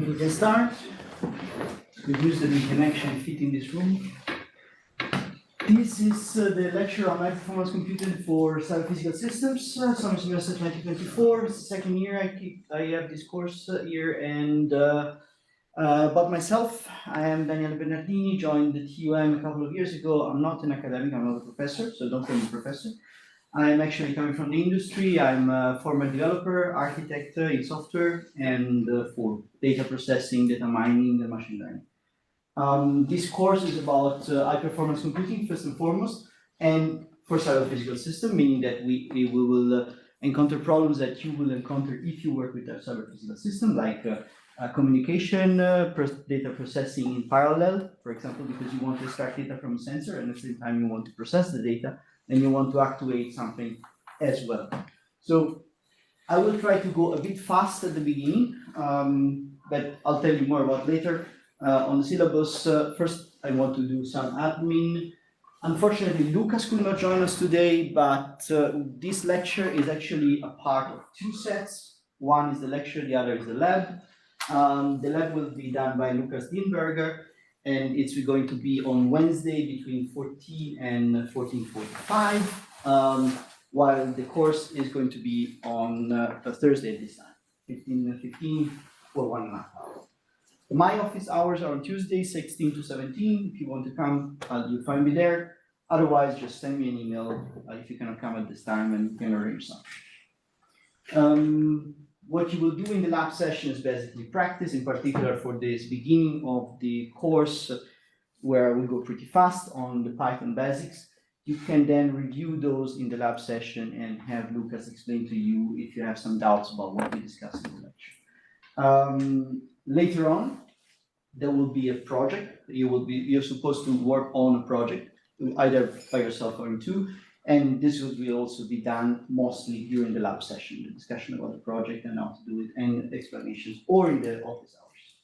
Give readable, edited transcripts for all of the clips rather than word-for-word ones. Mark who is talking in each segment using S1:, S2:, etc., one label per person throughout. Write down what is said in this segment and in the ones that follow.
S1: we can start. Good news that we can actually fit in this room. This is the lecture on high performance computing for physical systems, summer semester 2024. It's the second year I have this course here, and about myself, I am Daniele Bernardini, joined the TUM a couple of years ago. I'm not an academic, I'm not a professor, so don't call me professor. I'm actually coming from the industry. I'm a former developer, architect in software, and for data processing, data mining, and machine learning. This course is about high performance computing, first and foremost, and for cyber-physical system, meaning that we will encounter problems that you will encounter if you work with a cyber-physical system, like communication, data processing in parallel, for example, because you want to extract data from a sensor, and at the same time you want to process the data, and you want to activate something as well. So I will try to go a bit fast at the beginning, but I'll tell you more about later. On the syllabus, first I want to do some admin. Unfortunately, Lucas could not join us today, but this lecture is actually a part of two sets. One is the lecture, the other is the lab. The lab will be done by Lucas Dienberger, and it's going to be on Wednesday between 14 and 14:45, while the course is going to be on Thursday this time, 15 for 1.5 hours. My office hours are on Tuesday, 16 to 17. If you want to come, you'll find me there. Otherwise, just send me an email if you cannot come at this time, and you can arrange something. What you will do in the lab session is basically practice, in particular for this beginning of the course, where we go pretty fast on the Python basics. You can then review those in the lab session and have Lucas explain to you if you have some doubts about what we discussed in the lecture. Later on, there will be a project. You're supposed to work on a project, either by yourself or in two. And this will also be done mostly during the lab session, the discussion about the project and how to do it, and explanations, or in the office hours.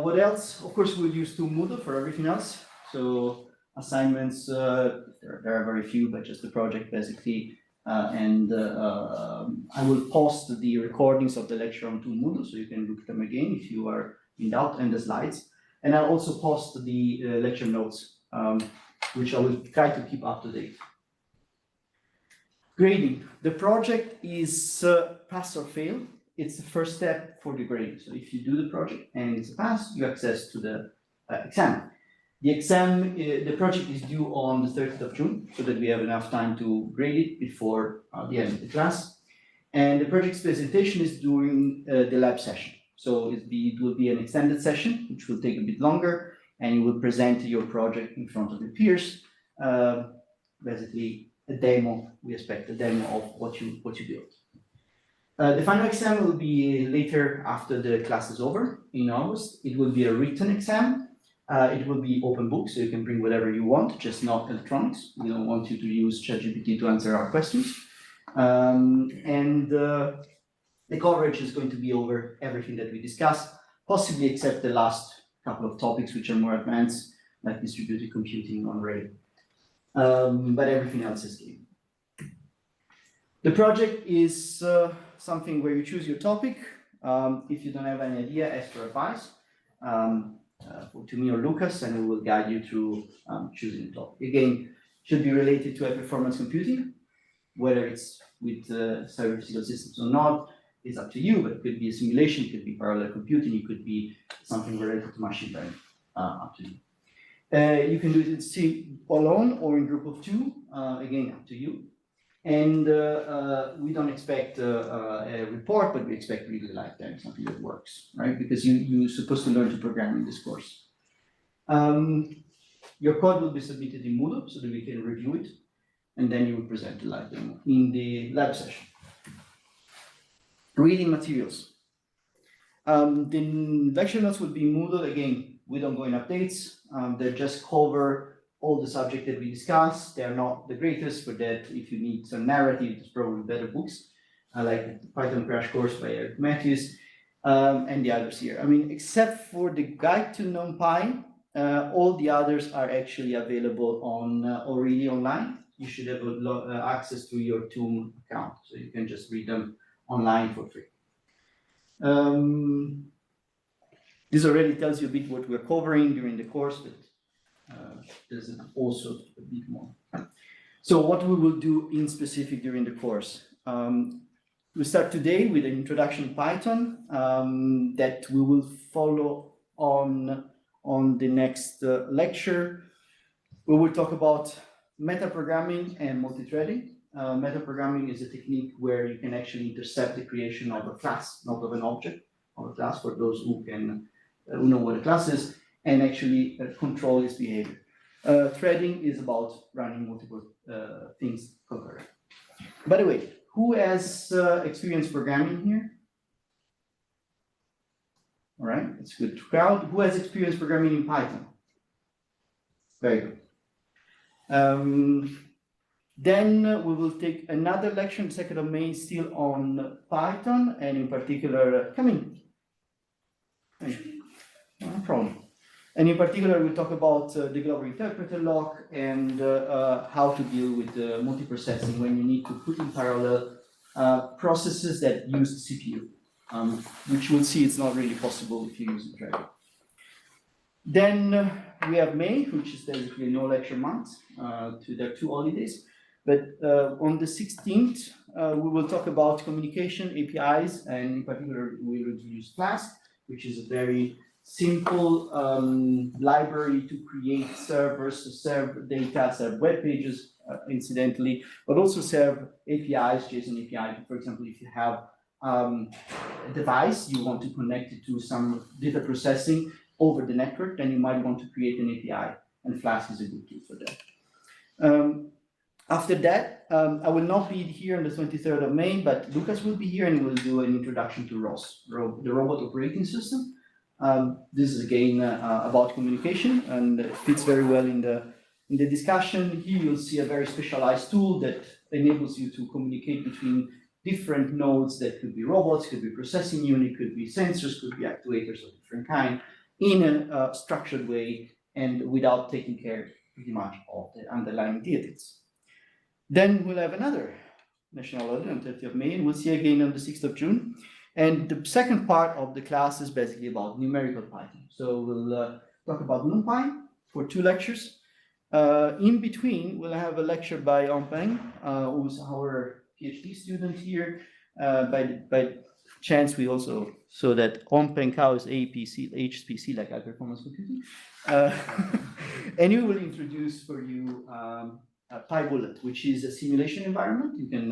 S1: What else? Of course, we'll use Moodle for everything else. So assignments, there are very few, but just the project basically. I will post the recordings of the lecture onto Moodle, so you can look at them again if you are in doubt, and the slides. And I'll also post the lecture notes, which I will try to keep up to date. Grading. The project is pass or fail. It's the first step for the grading. So if you do the project and it's a pass, you have access to the exam. The project is due on the 30th of June, so that we have enough time to grade it before the end of the class. And the project's presentation is during the lab session. So it will be an extended session, which will take a bit longer, and you will present your project in front of your peers. Basically, a demo. We expect a demo of what you built. The final exam will be later after the class is over in August. It will be a written exam. It will be open book, so you can bring whatever you want, just not electronics. We don't want you to use ChatGPT to answer our questions. The coverage is going to be over everything that we discussed, possibly except the last couple of topics which are more advanced, like distributed computing on RAID. But everything else is game. The project is something where you choose your topic. If you don't have any idea, ask for advice to me or Lucas, and we will guide you through choosing the topic. Again, should be related to high performance computing, whether it's with cyber-physical systems or not. It's up to you, but it could be a simulation, it could be parallel computing, it could be something related to machine learning, up to you. You can do it alone or in group of two, again, up to you. And we don't expect a report, but we expect really lifetime, something that works, right? Because you're supposed to learn to program in this course. Your code will be submitted in Moodle so that we can review it, and then you will present the live demo in the lab session. Reading materials. The lecture notes will be in Moodle. Again, we don't go in updates. They just cover all the subject that we discussed. They are not the greatest, but that if you need some narrative, there's probably better books, like the Python Crash Course by Eric Matthews, and the others here. I mean, except for the Guide to NumPy, all the others are actually available on already online. You should have access to your TUM account, so you can just read them online for free. This already tells you a bit what we're covering during the course, but there's also a bit more. So what we will do in specific during the course. We start today with an introduction to Python that we will follow on the next lecture. We will talk about metaprogramming and multithreading. Metaprogramming is a technique where you can actually intercept the creation of a class, not of an object, of a class, for those who know what a class is, and actually control its behavior. Threading is about running multiple things concurrently. By the way, who has experience programming here? All right, it's a good crowd. Who has experience programming in Python? Very good. Then we will take another lecture on 2nd of May, still on Python, and in particular, come in. No problem. And in particular, we'll talk about the global interpreter lock and how to deal with multiprocessing when you need to put in parallel processes that use the CPU, which we'll see it's not really possible if you use the driver. Then we have May, which is basically no lecture month. There are 2 holidays. But on the 16th, we will talk about communication APIs, and in particular, we will use Flask, which is a very simple library to create servers, to serve data, serve web pages, incidentally, but also serve APIs, JSON API. For example, if you have a device, you want to connect it to some data processing over the network, then you might want to create an API, and Flask is a good tool for that. After that, I will not be here on the 23rd of May, but Lucas will be here and we'll do an introduction to ROS, the robot operating system. This is again about communication, and it fits very well in the discussion. Here you'll see a very specialized tool that enables you to communicate between different nodes that could be robots, could be processing unit, could be sensors, could be actuators of different kind, in a structured way and without taking care pretty much of the underlying deities. Then we'll have another national holiday on 30th of May, and we'll see again on the 6th of June. And the second part of the class is basically about numerical Python. So we'll talk about NumPy for 2 lectures. In between, we'll have a lecture by Ompeng, who's our PhD student here. By chance, we also saw that Ompeng covers HPC, like high performance computing. And we will introduce for you PyBullet, which is a simulation environment. You can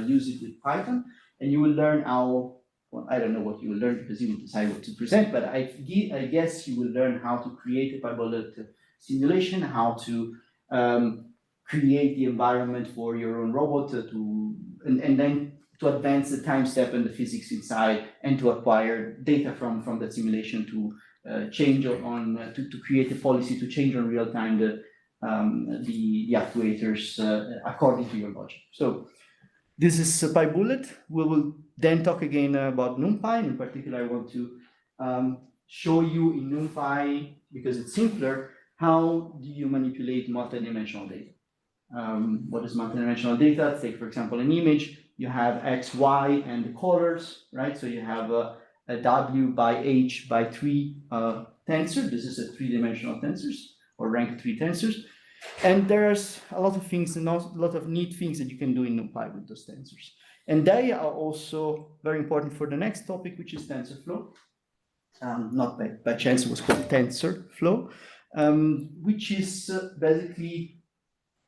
S1: use it with Python, and you will learn how, well, I don't know what you will learn because you will decide what to present, but I guess you will learn how to create a PyBullet simulation, how to create the environment for your own robot, and then to advance the time step and the physics inside, and to acquire data from that simulation to change on, to create a policy to change on real time the actuators according to your logic. So this is PyBullet. We will then talk again about NumPy. In particular, I want to show you in NumPy, because it's simpler, how do you manipulate multidimensional data. What is multidimensional data? Take, for example, an image. You have X, Y, and the colors, right? So you have a W by H by 3 tensor. This is a 3-dimensional tensors, or rank 3 tensors. And there's a lot of things, and a lot of neat things that you can do in NumPy with those tensors. And they are also very important for the next topic, which is TensorFlow. Not by chance, it was called TensorFlow, which is basically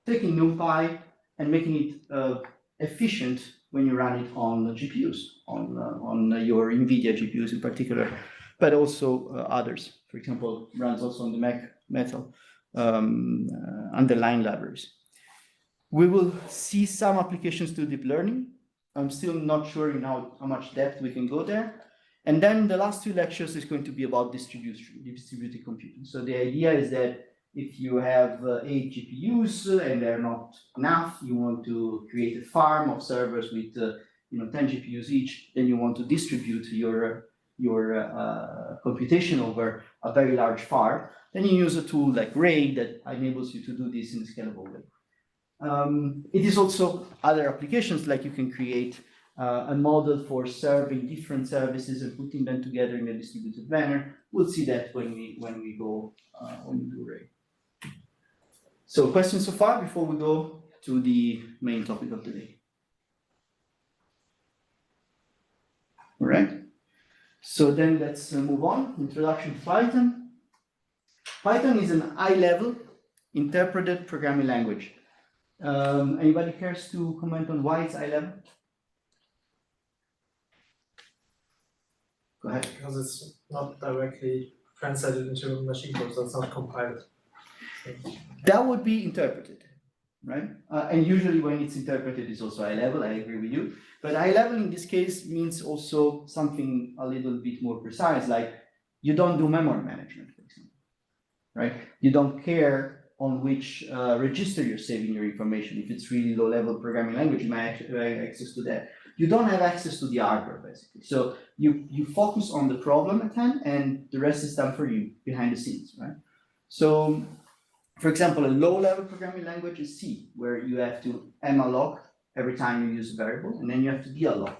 S1: taking NumPy and making it efficient when you run it on GPUs, on your NVIDIA GPUs in particular, but also others. For example, runs also on the Mac Metal underlying libraries. We will see some applications to deep learning. I'm still not sure in how much depth we can go there. And then the last 2 lectures is going to be about distributed computing. So the idea is that if you have 8 GPUs and they're not enough, you want to create a farm of servers with 10 GPUs each, then you want to distribute your computation over a very large farm. Then you use a tool like Ray that enables you to do this in a scalable way. It is also other applications, like you can create a model for serving different services and putting them together in a distributed manner. We'll see that when we do array. So questions so far before we go to the main topic of the day? All right. So then let's move on. Introduction to Python. Python is an high-level interpreted programming language. Anybody cares to comment on why it's high-level? Go ahead.
S2: Because it's not directly translated into machine code, so it's not compiled. So.
S1: That would be interpreted, right? And usually when it's interpreted, it's also high-level. I agree with you. But high-level in this case means also something a little bit more precise, like you don't do memory management, for example, right? You don't care on which register you're saving your information. If it's really low-level programming language, you might have access to that. You don't have access to the hardware, basically. So you focus on the problem at hand, and the rest is done for you behind the scenes, right? So, for example, a low-level programming language is C, where you have to malloc every time you use a variable, and then you have to dealloc.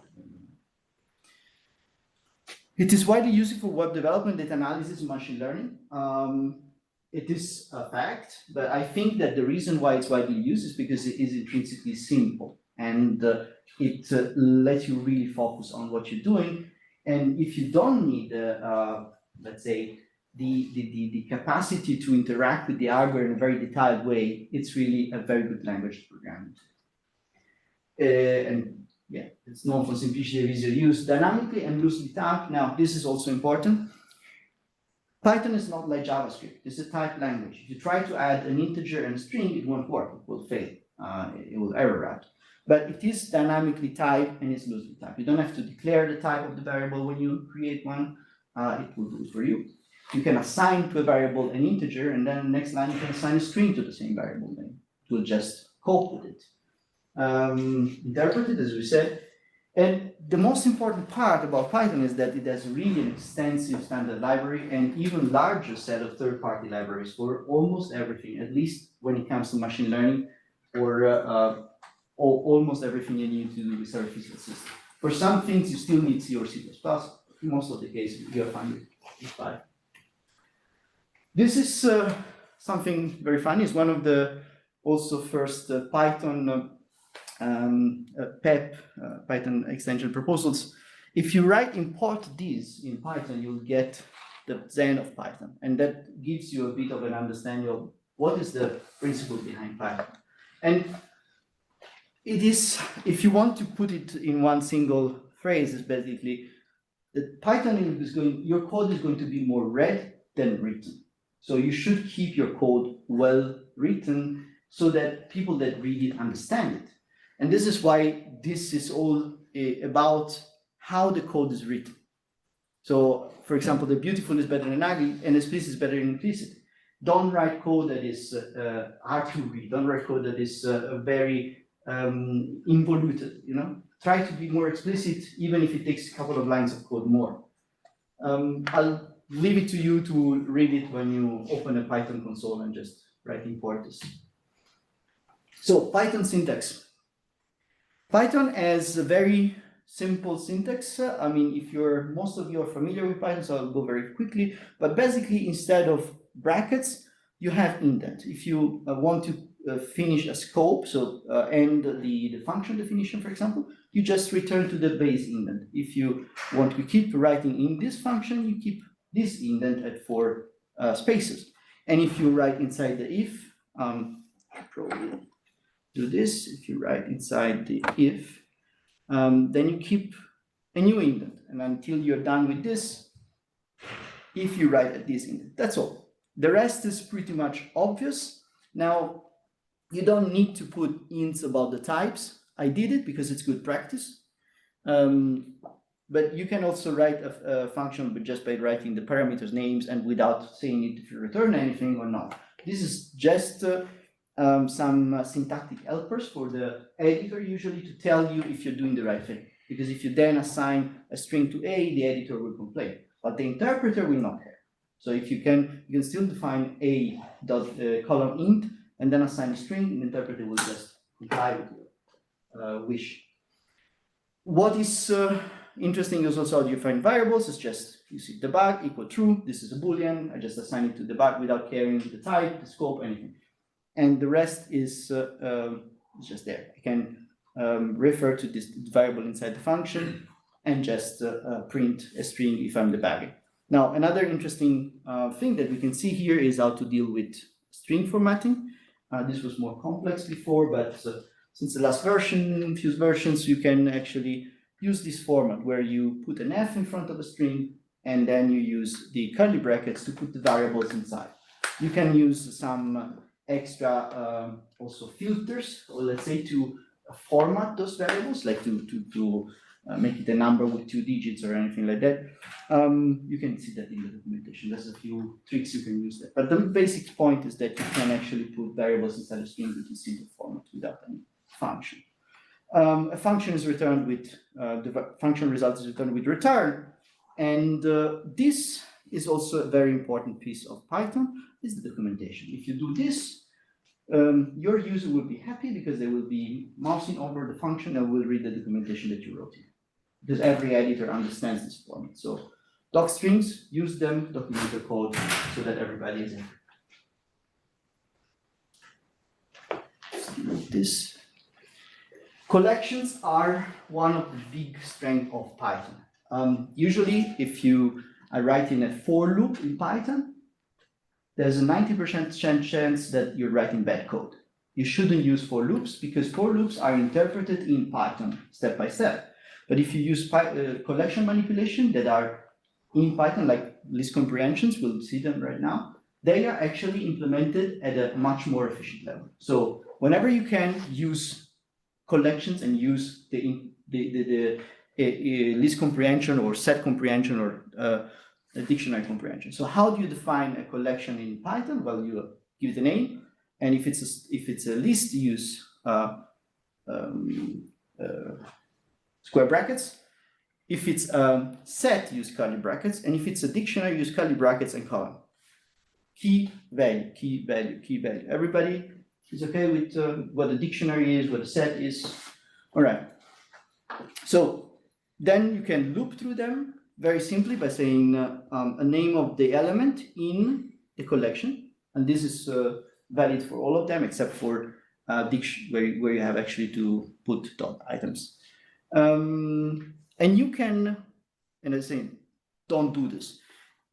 S1: It is widely used for web development, data analysis, and machine learning. It is a fact, but I think that the reason why it's widely used is because it is intrinsically simple, and it lets you really focus on what you're doing. And if you don't need, let's say, the capacity to interact with the hardware in a very detailed way, it's really a very good language to program. And yeah, it's known for simplicity of easy use, dynamically and loosely typed. Now, this is also important. Python is not like JavaScript. It's a typed language. If you try to add an integer and a string, it won't work. It will fail. It will error route. But it is dynamically typed and it's loosely typed. You don't have to declare the type of the variable when you create one. It will do it for you. You can assign to a variable an integer, and then next line you can assign a string to the same variable name. It will just cope with it. Interpreted, as we said. And the most important part about Python is that it has really an extensive standard library and even larger set of third-party libraries for almost everything, at least when it comes to machine learning, or almost everything you need to do with service physical system. For some things, you still need C or C++. In most of the cases, you're fine with Python. This is something very funny. It's one of the also first Python PEP, Python extension proposals. If you import these in Python, you'll get the Zen of Python. And that gives you a bit of an understanding of what is the principle behind Python. And it is, if you want to put it in one single phrase, is basically that Python is your code is going to be more read than written. So you should keep your code well written so that people that read it understand it. And this is why this is all about how the code is written. So, for example, the beautiful is better than ugly, and explicit is better than implicit. Don't write code that is hard to read. Don't write code that is very involuted. Try to be more explicit, even if it takes a couple of lines of code more. I'll leave it to you to read it when you open a Python console and just write import this. So, Python syntax. Python has a very simple syntax. I mean, if most of you are familiar with Python, so I'll go very quickly. But basically, instead of brackets, you have indent. If you want to finish a scope, so end the function definition, for example, you just return to the base indent. If you want to keep writing in this function, you keep this indent at 4 spaces. And if you write inside the if, probably do this. If you write inside the if, then you keep a new indent, and until you're done with this, if you write at this indent, that's all. The rest is pretty much obvious. Now, you don't need to put ints about the types. I did it because it's good practice. But you can also write a function just by writing the parameters names and without saying it if you return anything or not. This is just some syntactic helpers for the editor usually to tell you if you're doing the right thing. Because if you then assign a string to A, the editor will complain, but the interpreter will not care. So if you can still define a column int and then assign a string, the interpreter will just comply with your wish. What is interesting is also how you find variables. It's just, you see debug equal true. This is a Boolean. I just assign it to debug without caring the type, the scope, anything. And the rest is just there. I can refer to this variable inside the function and just print a string if I'm debugging. Now, another interesting thing that we can see here is how to deal with string formatting. This was more complex before, but since the last version, few versions, you can actually use this format where you put an F in front of a string and then you use the curly brackets to put the variables inside. You can use some extra also filters, or let's say to format those variables, like to make it a number with 2 digits or anything like that. You can see that in the documentation. There's a few tricks you can use there. But the basic point is that you can actually put variables inside a string with a simple format without any function. A function is returned with, the function result is returned with return. And this is also a very important piece of Python, is the documentation. If you do this, your user will be happy because they will be mousing over the function and will read the documentation that you wrote here. Because every editor understands this format. So doc strings, use them, document the code so that everybody is happy. This. Collections are one of the big strengths of Python. Usually, if you are writing a for loop in Python, there's a 90% chance that you're writing bad code. You shouldn't use for loops because for loops are interpreted in Python step by step. But if you use collection manipulation that are in Python, like list comprehensions, we'll see them right now, they are actually implemented at a much more efficient level. So whenever you can use collections and use the list comprehension or set comprehension or a dictionary comprehension. So how do you define a collection in Python? Well, you give it a name, and if it's a list, you use square brackets. If it's a set, use curly brackets, and if it's a dictionary, use curly brackets and colon. Key value, key value, key value. Everybody is okay with what a dictionary is, what a set is? All right. So then you can loop through them very simply by saying a name of the element in the collection, and this is valid for all of them except for where you have actually to put dot items. And you can, and I say, don't do this.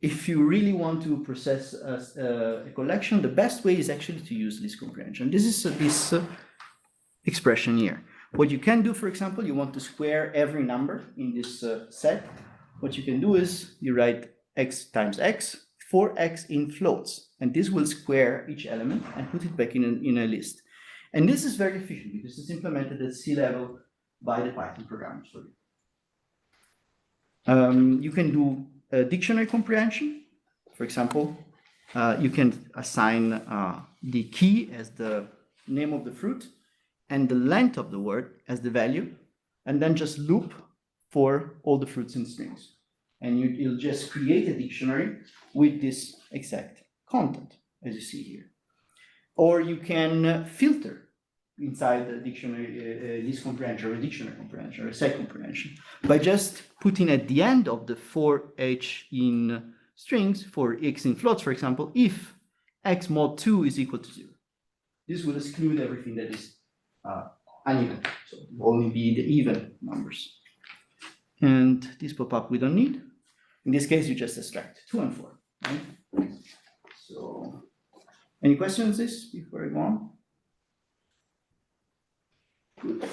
S1: If you really want to process a collection, the best way is actually to use list comprehension. This is this expression here. What you can do, for example, you want to square every number in this set. What you can do is you write x times x for x in floats, and this will square each element and put it back in a list. And this is very efficient because it's implemented at C level by the Python programmers for you. You can do dictionary comprehension. For example, you can assign the key as the name of the fruit and the length of the word as the value, and then just loop for all the fruits and strings. And you'll just create a dictionary with this exact content, as you see here. Or you can filter inside the dictionary, list comprehension, or a dictionary comprehension, or a set comprehension, by just putting at the end of the for h in strings, for x in floats, for example, if x mod 2 is equal to 0. This will exclude everything that is uneven, so it will only be the even numbers. And this pop-up we don't need. In this case, you just extract 2 and 4, right? So, any questions on this before I go on? Good.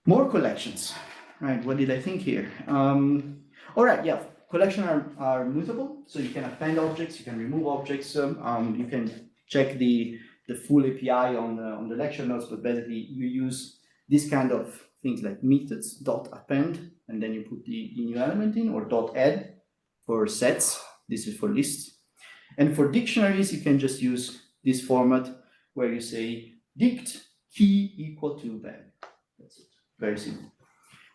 S1: More collections, right? What did I think here? All right, yeah, collections are mutable, so you can append objects, you can remove objects, you can check the full API on the lecture notes, but basically you use this kind of things like methods, dot append, and then you put the new element in, or dot add for sets. This is for lists. And for dictionaries, you can just use this format where you say dict key equal to value. That's it. Very simple.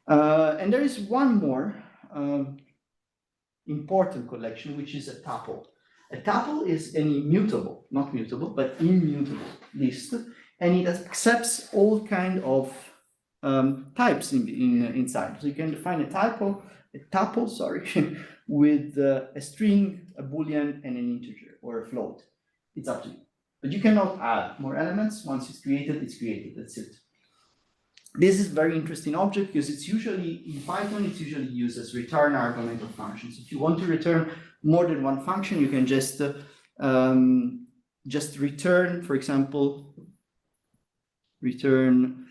S1: And there is one more important collection, which is a tuple. A tuple is an immutable, not mutable, but immutable list, and it accepts all kind of types inside. So you can define a tuple, sorry, with a string, a boolean, and an integer or a float. It's up to you. But you cannot add more elements. Once it's created, that's it. This is a very interesting object because it's usually, in Python, it's usually used as return argument of functions. If you want to return more than one function, you can just return, for example, return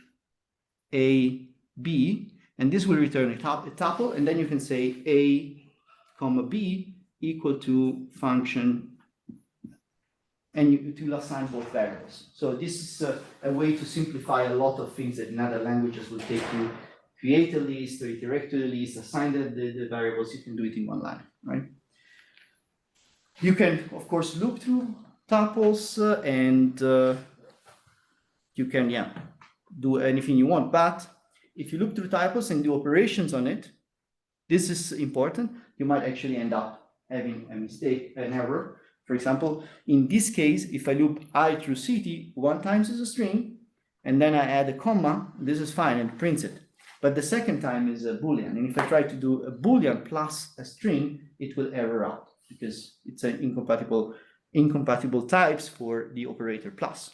S1: A, B, and this will return a tuple, and then you can say A, comma B equal to function, and it will assign both variables. So this is a way to simplify a lot of things that in other languages will take you create a list, or iterate to the list, assign the variables. You can do it in one line, right? You can, of course, loop through tuples, and you can, do anything you want. But if you loop through tuples and do operations on it, this is important. You might actually end up having a mistake, an error. For example, in this case, if I loop I through city, one times is a string, and then I add a comma, this is fine and prints it. But the second time is a boolean. And if I try to do a boolean plus a string, it will error out because it's an incompatible types for the operator plus.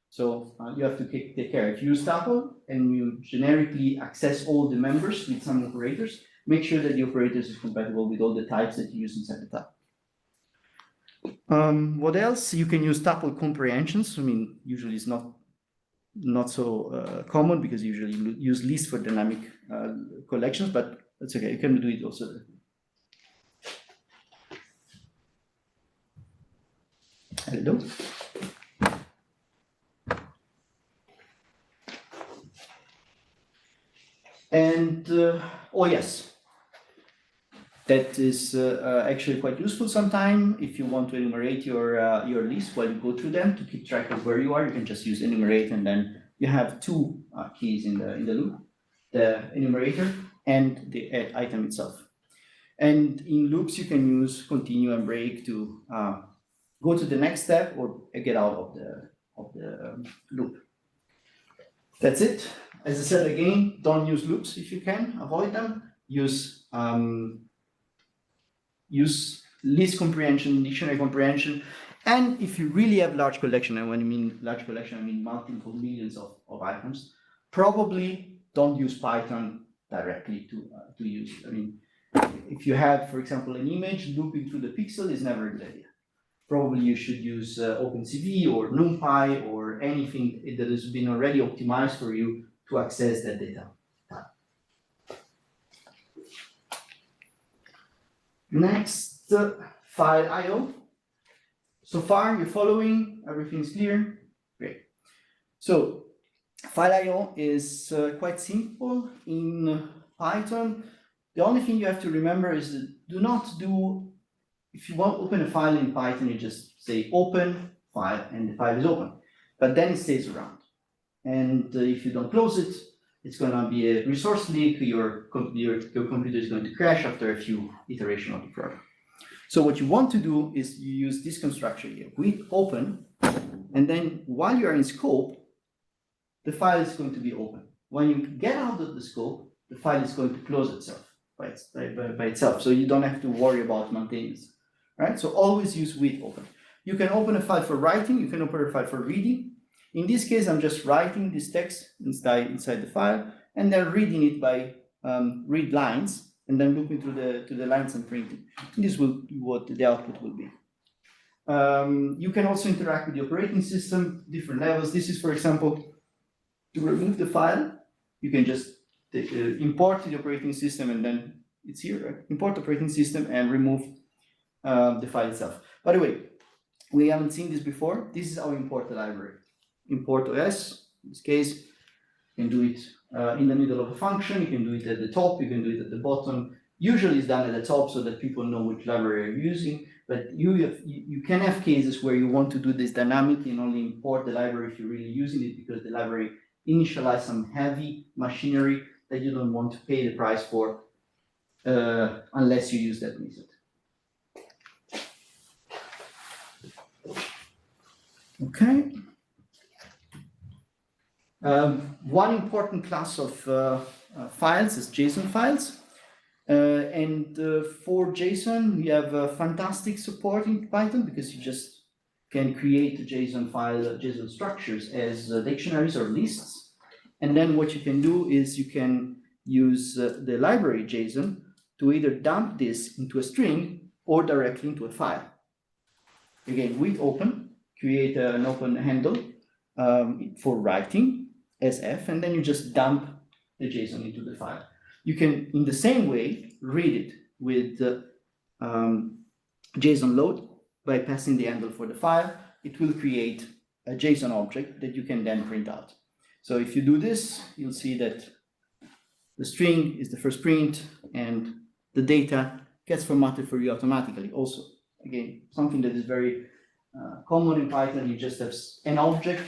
S1: So you have to take care. If you use tuple and you generically access all the members with some operators, make sure that the operators is compatible with all the types that you use inside the tuple. What else? You can use tuple comprehensions. I mean, usually it's not so common because usually you use list for dynamic collections, but that's okay. You can do it also. Hello. And oh yes, that is actually quite useful sometimes. If you want to enumerate your list while you go through them to keep track of where you are, you can just use enumerate, and then you have two keys in the loop: the enumerator and the item itself. And in loops, you can use continue and break to go to the next step or get out of the loop. That's it. As I said again, don't use loops if you can, avoid them. Use list comprehension, dictionary comprehension, and if you really have large collection, and when I mean large collection, I mean multiple millions of items, probably don't use Python directly to use it. I mean, if you have, for example, an image, looping through the pixel is never a good idea. Probably you should use OpenCV or NumPy or anything that has been already optimized for you to access that data. Next, file I/O. So far, you're following, everything's clear? Great. So, file I/O is quite simple in Python. The only thing you have to remember is that do not do, if you want to open a file in Python, you just say open file and the file is open. But then it stays around. And if you don't close it, it's going to be a resource leak. Your computer is going to crash after a few iterations of the program. So what you want to do is you use this construction here with open, and then while you are in scope, the file is going to be open. When you get out of the scope, the file is going to close itself by itself. So you don't have to worry about maintenance. Right? So always use with open. You can open a file for writing. You can open a file for reading. In this case, I'm just writing this text inside the file, and then reading it by read lines, and then looking to the lines and printing. This will be what the output will be. You can also interact with the operating system, different levels. This is, for example, to remove the file. You can just import the operating system, and then it's here, right? Import operating system and remove the file itself. By the way, we haven't seen this before. This is how we import the library. Import OS, in this case, you can do it in the middle of a function, you can do it at the top, you can do it at the bottom. Usually it's done at the top so that people know which library you're using, but you can have cases where you want to do this dynamically and only import the library if you're really using it, because the library initializes some heavy machinery that you don't want to pay the price for unless you use that method. Okay. One important class of files is JSON files. For JSON, we have fantastic support in Python because you just can create a JSON file, JSON structures as dictionaries or lists. And then what you can do is you can use the library JSON to either dump this into a string or directly into a file. Again, with open, create an open handle for writing as f, and then you just dump the JSON into the file. You can, in the same way, read it with JSON load by passing the handle for the file. It will create a JSON object that you can then print out. So if you do this, you'll see that the string is the first print and the data gets formatted for you automatically. Also, again, something that is very common in Python, you just have an object.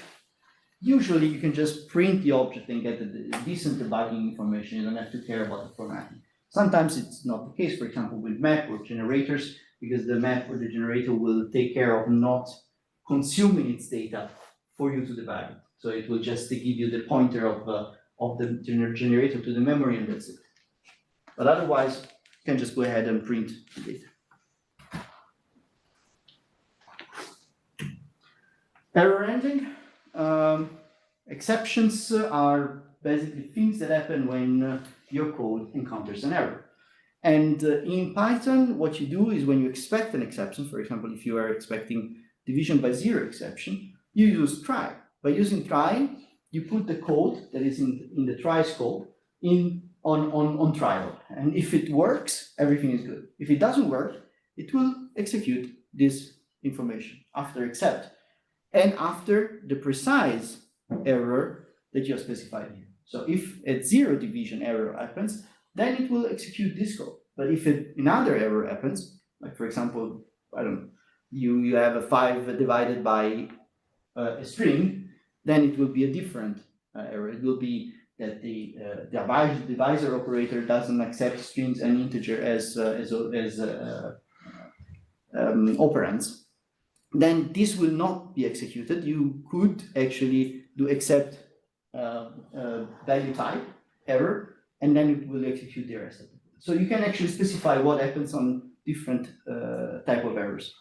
S1: Usually you can just print the object and get the decent debugging information. You don't have to care about the formatting. Sometimes it's not the case, for example, with map or generators, because the map or the generator will take care of not consuming its data for you to debug it. So it will just give you the pointer of the generator to the memory, and that's it. But otherwise, you can just go ahead and print the data. Error handling. Exceptions are basically things that happen when your code encounters an error. And in Python, what you do is when you expect an exception, for example, if you are expecting division by zero exception, you use try. By using try, you put the code that is in the try scope on trial. And if it works, everything is good. If it doesn't work, it will execute this information after except and after the precise error that you have specified here. So if a zero division error happens, then it will execute this code. But if another error happens, like for example, I don't know, you have a 5 divided by a string, then it will be a different error. It will be that the divisor operator doesn't accept strings and integer as operands. Then this will not be executed. You could actually do except value type error, and then it will execute the rest of it. So you can actually specify what happens on different type of errors.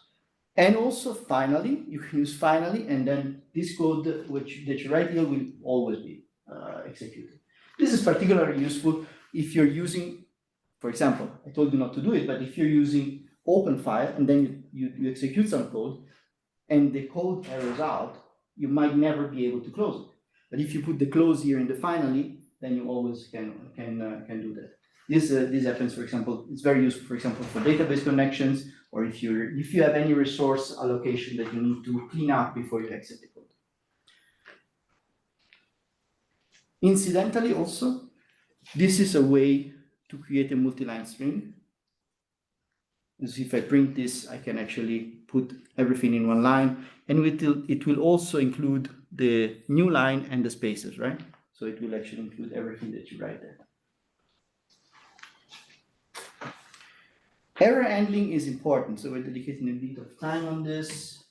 S1: And also finally, you can use finally, and then this code that you write here will always be executed. This is particularly useful if you're using, for example, I told you not to do it, but if you're using open file and then you execute some code and the code errors out, you might never be able to close it. But if you put the close here in the finally, then you always can do that. This happens, for example, it's very useful, for example, for database connections, or if you have any resource allocation that you need to clean up before you exit the code. Incidentally, also, this is a way to create a multi-line string. So if I print this, I can actually put everything in one line, and it will also include the new line and the spaces, right? So it will actually include everything that you write there. Error handling is important, so we're dedicating a bit of time on this.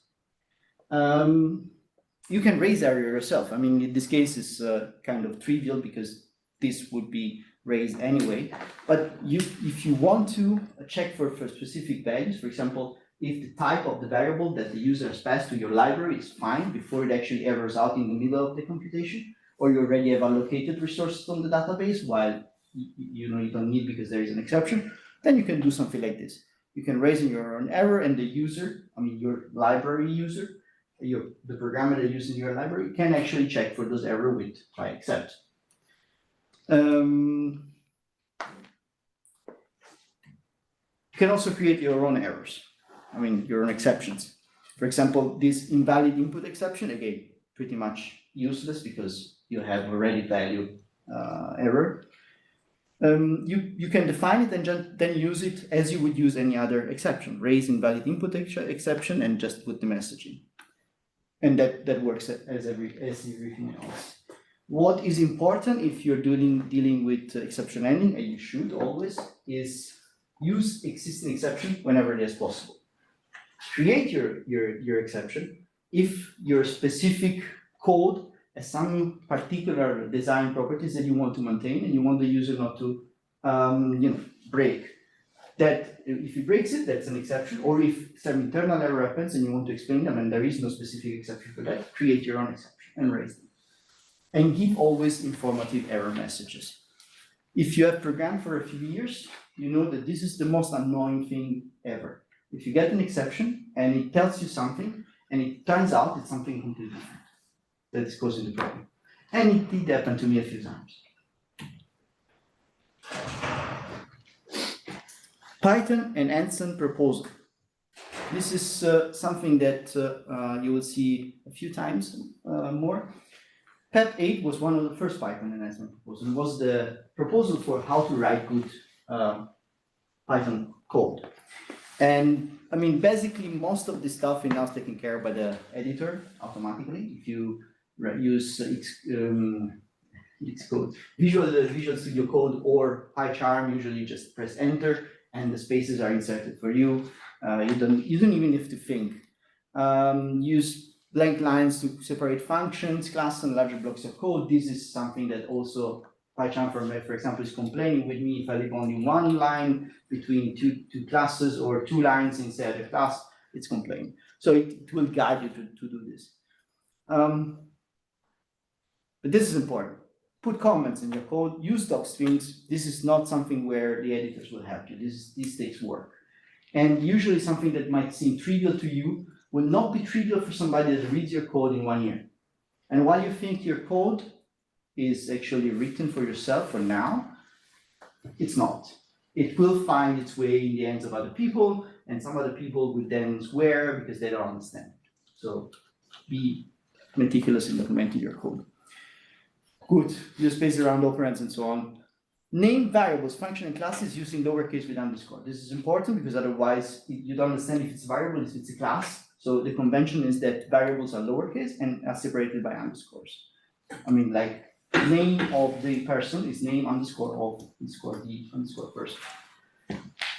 S1: You can raise error yourself. I mean, in this case, it's kind of trivial because this would be raised anyway. But if you want to check for specific values, for example, if the type of the variable that the user has passed to your library is fine before it actually errors out in the middle of the computation, or you already have allocated resources from the database while you don't need because there is an exception, then you can do something like this. You can raise your own error, and the user, I mean your library user, the programmer that uses your library can actually check for those errors with try except. You can also create your own errors. I mean, your own exceptions. For example, this invalid input exception, again, pretty much useless because you have already value error. You can define it and then use it as you would use any other exception. Raise invalid input exception and just put the message in. And that works as everything else. What is important if you're dealing with exception handling, and you should always, is use existing exception whenever it is possible. Create your exception if your specific code some particular design properties that you want to maintain and you want the user not to break. That if he breaks it, that's an exception, or if some internal error happens and you want to explain them and there is no specific exception for that, create your own exception and raise them. And give always informative error messages. If you have programmed for a few years, you know that this is the most annoying thing ever. If you get an exception and it tells you something and it turns out it's something completely different that is causing the problem. And it did happen to me a few times. Python and Anson proposal. This is something that you will see a few times more. PEP 8 was one of the first Python and Anson proposals. It was the proposal for how to write good Python code. And I mean, basically, most of this stuff is now taken care of by the editor automatically. If you use Xcode, Visual Studio Code or PyCharm, usually you just press enter and the spaces are inserted for you. You don't even have to think. Use blank lines to separate functions, classes, and larger blocks of code. This is something that also PyCharm, for example, is complaining with me if I leave only one line between two classes or 2 lines inside a class, it's complaining. So it will guide you to do this. But this is important. Put comments in your code, use doc strings. This is not something where the editors will help you. This takes work. And usually something that might seem trivial to you will not be trivial for somebody that reads your code in 1 year. And while you think your code is actually written for yourself for now, it's not. It will find its way in the hands of other people, and some other people will then swear because they don't understand. So be meticulous in documenting your code. Good, use space around operands and so on. Name variables, function, and classes using lowercase with underscore. This is important because otherwise you don't understand if it's a variable, if it's a class. So the convention is that variables are lowercase and are separated by underscores. I mean, like name of the person is name underscore of underscore the underscore person.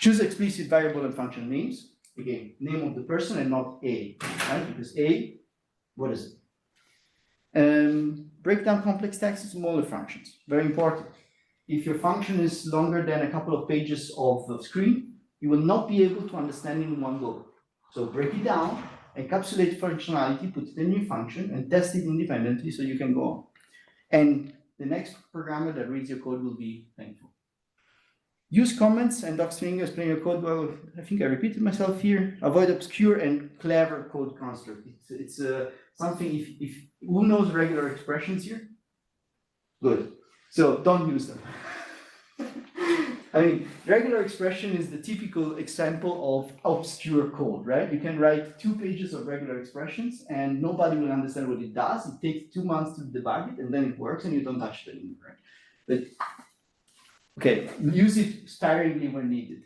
S1: Choose explicit variable and function names. Again, name of the person and not A, right? Because A, what is it? Break down complex text into smaller functions. Very important. If your function is longer than a couple of pages of screen, you will not be able to understand it in one go. So break it down, encapsulate functionality, put it in your function, and test it independently so you can go on. And the next programmer that reads your code will be thankful. Use comments and docstring explain your code well. I think I repeated myself here. Avoid obscure and clever code construct. It's something, if who knows regular expressions here? Good. So don't use them. I mean, regular expression is the typical example of obscure code, right? You can write 2 pages of regular expressions and nobody will understand what it does. It takes 2 months to debug it and then it works and you don't touch it anymore, right? But, okay, use it sparingly when needed.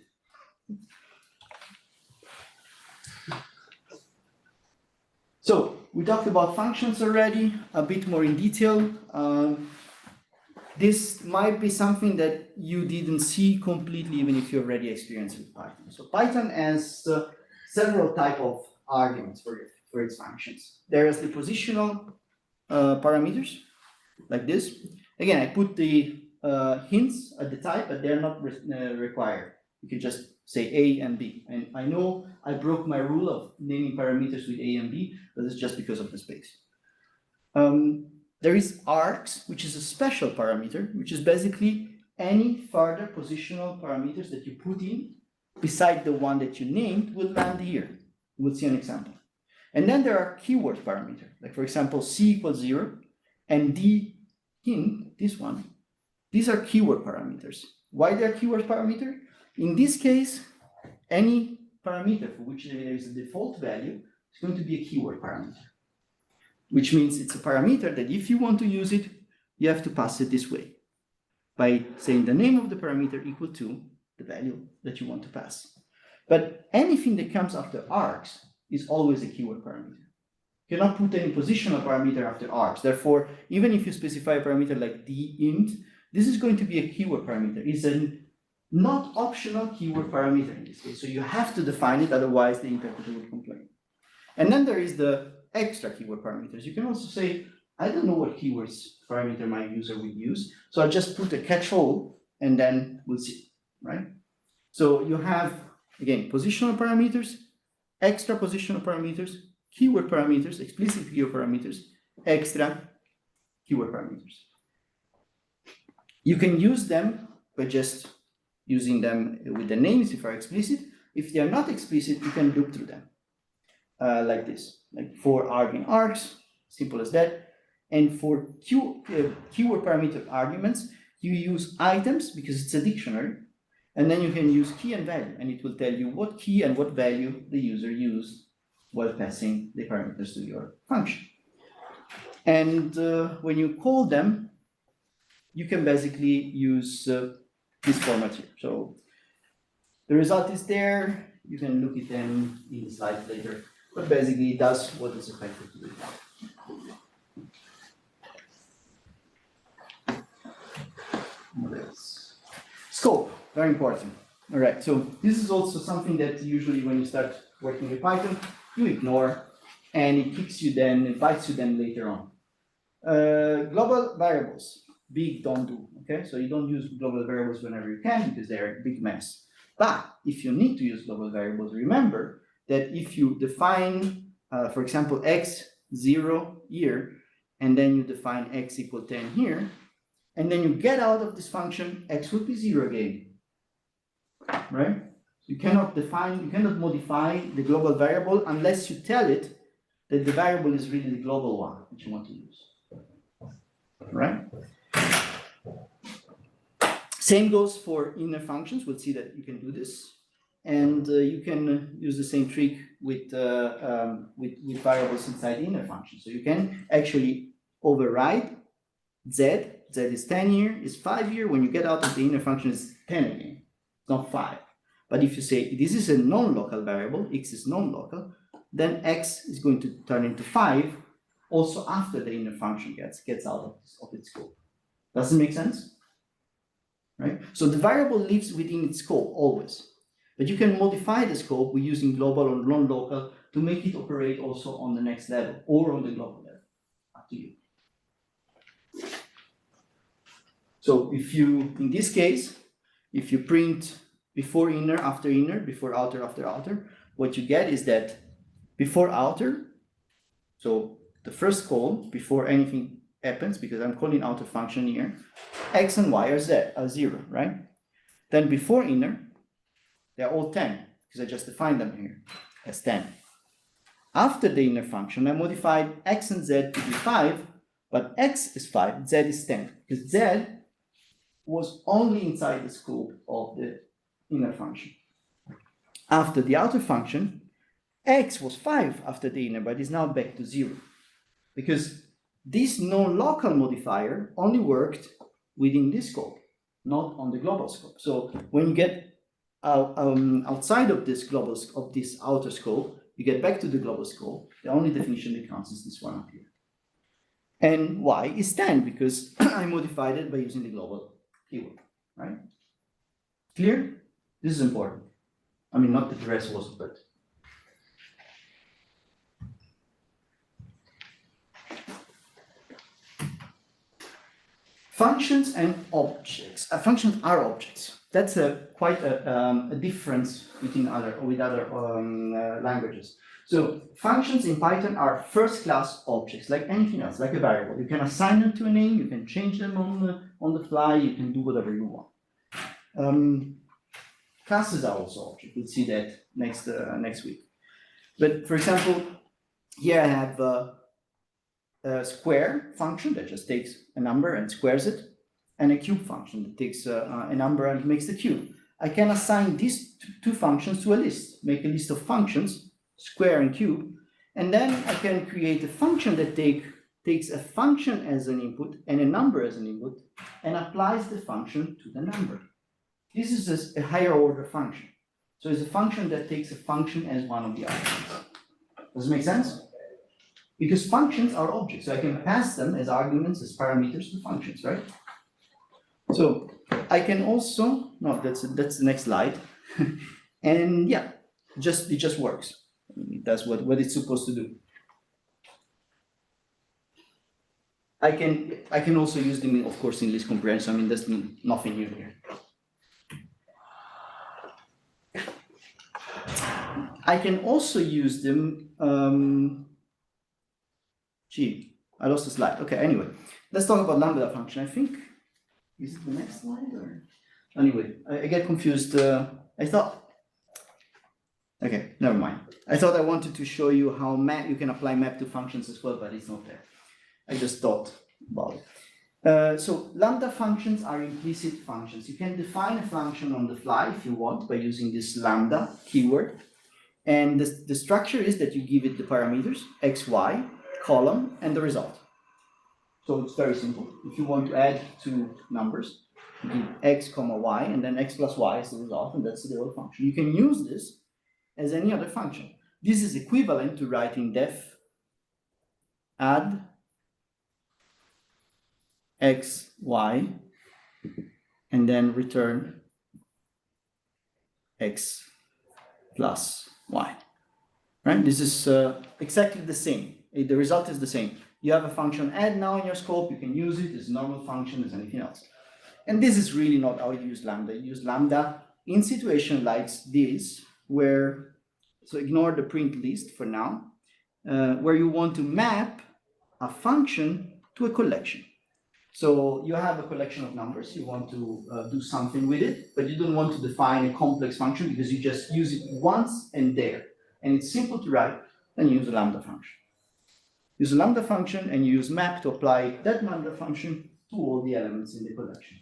S1: So, we talked about functions already, a bit more in detail. This might be something that you didn't see completely, even if you already experienced with Python. So Python has several types of arguments for its functions. There is the positional parameters, like this. Again, I put the hints at the type, but they're not required. You can just say A and B. And I know I broke my rule of naming parameters with A and B, but it's just because of the space. There is args, which is a special parameter, which is basically any further positional parameters that you put in beside the one that you named will land here. We'll see an example. And then there are keyword parameters, like for example, C equals 0 and D hint, this one. These are keyword parameters. Why they are keyword parameter? In this case, any parameter for which there is a default value is going to be a keyword parameter, which means it's a parameter that if you want to use it, you have to pass it this way by saying the name of the parameter equal to the value that you want to pass. But anything that comes after args is always a keyword parameter. You cannot put any positional parameter after args. Therefore, even if you specify a parameter like dint, this is going to be a keyword parameter. It's a not optional keyword parameter in this case. So you have to define it, otherwise the interpreter will complain. And then there is the extra keyword parameters. You can also say, I don't know what keywords parameter my user would use, so I'll just put a catch-all and then we'll see, right? So you have, again, positional parameters, extra positional parameters, keyword parameters, explicit keyword parameters, extra keyword parameters. You can use them by just using them with the names if they are explicit. If they are not explicit, you can loop through them like this, like for arging args, simple as that. And for keyword parameter arguments, you use items because it's a dictionary, and then you can use key and value, and it will tell you what key and what value the user used while passing the parameters to your function. And when you call them, you can basically use this format here. So the result is there. You can look at them in the slides later, but basically it does what it's expected to do. Scope, very important. All right, so this is also something that usually when you start working with Python, you ignore, and it kicks you then, it bites you then later on. Global variables, big don't do, okay? So you don't use global variables whenever you can because they're a big mess. But if you need to use global variables, remember that if you define, for example, x 0 here, and then you define x equal 10 here, and then you get out of this function, x would be 0 again, right? You cannot define, you cannot modify the global variable unless you tell it that the variable is really the global one that you want to use, right? Same goes for inner functions. We'll see that you can do this. And you can use the same trick with variables inside the inner function. So you can actually override z. Z is 10 here, is 5 here. When you get out of the inner function, it's 10 again. It's not 5. But if you say this is a non-local variable, x is non-local, then x is going to turn into 5 also after the inner function gets out of its scope. Does it make sense? Right? So the variable lives within its scope always. But you can modify the scope with using global or non-local to make it operate also on the next level or on the global level. Up to you. So if you, in this case, if you print before inner, after inner, before outer, after outer, what you get is that before outer, so the first call before anything happens, because I'm calling outer function here, x and y are 0, right? Then before inner, they're all 10, because I just defined them here as 10. After the inner function, I modified x and z to be 5, but x is 5, z is 10, because z was only inside the scope of the inner function. After the outer function, x was 5 after the inner, but is now back to 0. Because this non-local modifier only worked within this scope, not on the global scope. So when you get outside of this global, of this outer scope, you get back to the global scope. The only definition that counts is this one up here. And y is 10 because I modified it by using the global keyword, right? Clear? This is important. I mean, not that the rest wasn't, but. Functions and objects. Functions are objects. That's quite a difference with other languages. So functions in Python are first-class objects, like anything else, like a variable. You can assign them to a name, you can change them on the fly, you can do whatever you want. Classes are also objects. We'll see that next week. But for example, here I have a square function that just takes a number and squares it, and a cube function that takes a number and makes the cube. I can assign these two functions to a list, make a list of functions, square and cube, and then I can create a function that takes a function as an input and a number as an input and applies the function to the number. This is a higher order function. So it's a function that takes a function as one of the arguments. Does it make sense? Because functions are objects, so I can pass them as arguments, as parameters to functions, right? So I can also, no, that's the next slide. And yeah, it just works. It does what it's supposed to do. I can also use them, of course, in list comprehension. I mean, there's nothing new here. I can also use them. Gee, I lost the slide. Okay, anyway, let's talk about lambda function. I think, is it the next slide or? Anyway, I get confused. I thought, okay, never mind. I thought I wanted to show you how you can apply map to functions as well, but it's not there. I just thought about it. So lambda functions are implicit functions. You can define a function on the fly if you want by using this lambda keyword. And the structure is that you give it the parameters, x, y, column, and the result. So it's very simple. If you want to add two numbers, you give x comma y, and then x plus y is the result, and that's the whole function. You can use this as any other function. This is equivalent to writing def add x, y, and then return x plus y, right? This is exactly the same. The result is the same. You have a function add now in your scope, you can use it as a normal function as anything else. And this is really not how you use lambda. You use lambda in situations like this, where, so ignore the print list for now, where you want to map a function to a collection. So you have a collection of numbers, you want to do something with it, but you don't want to define a complex function because you just use it once and there. And it's simple to write, then you use a lambda function. Use a lambda function and you use map to apply that lambda function to all the elements in the collection.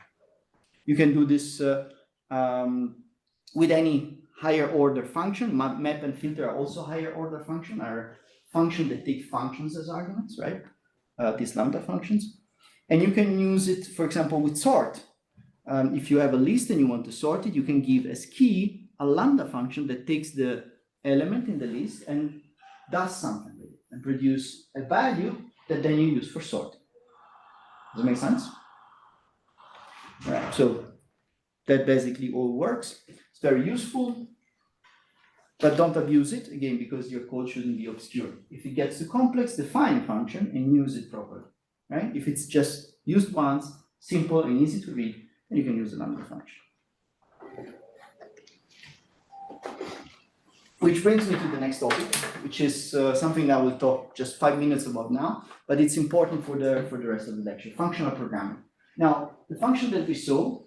S1: You can do this with any higher order function. Map and filter are also higher order function, are functions that take functions as arguments, right? These lambda functions. And you can use it, for example, with sort. If you have a list and you want to sort it, you can give as key a lambda function that takes the element in the list and does something with it and produce a value that then you use for sorting. Does that make sense? All right, so that basically all works. It's very useful, but don't abuse it, again, because your code shouldn't be obscure. If it gets too complex, define a function and use it properly, right? If it's just used once, simple and easy to read, then you can use the lambda function. Which brings me to the next topic, which is something I will talk just 5 minutes about now, but it's important for the rest of the lecture, functional programming. Now, the function that we saw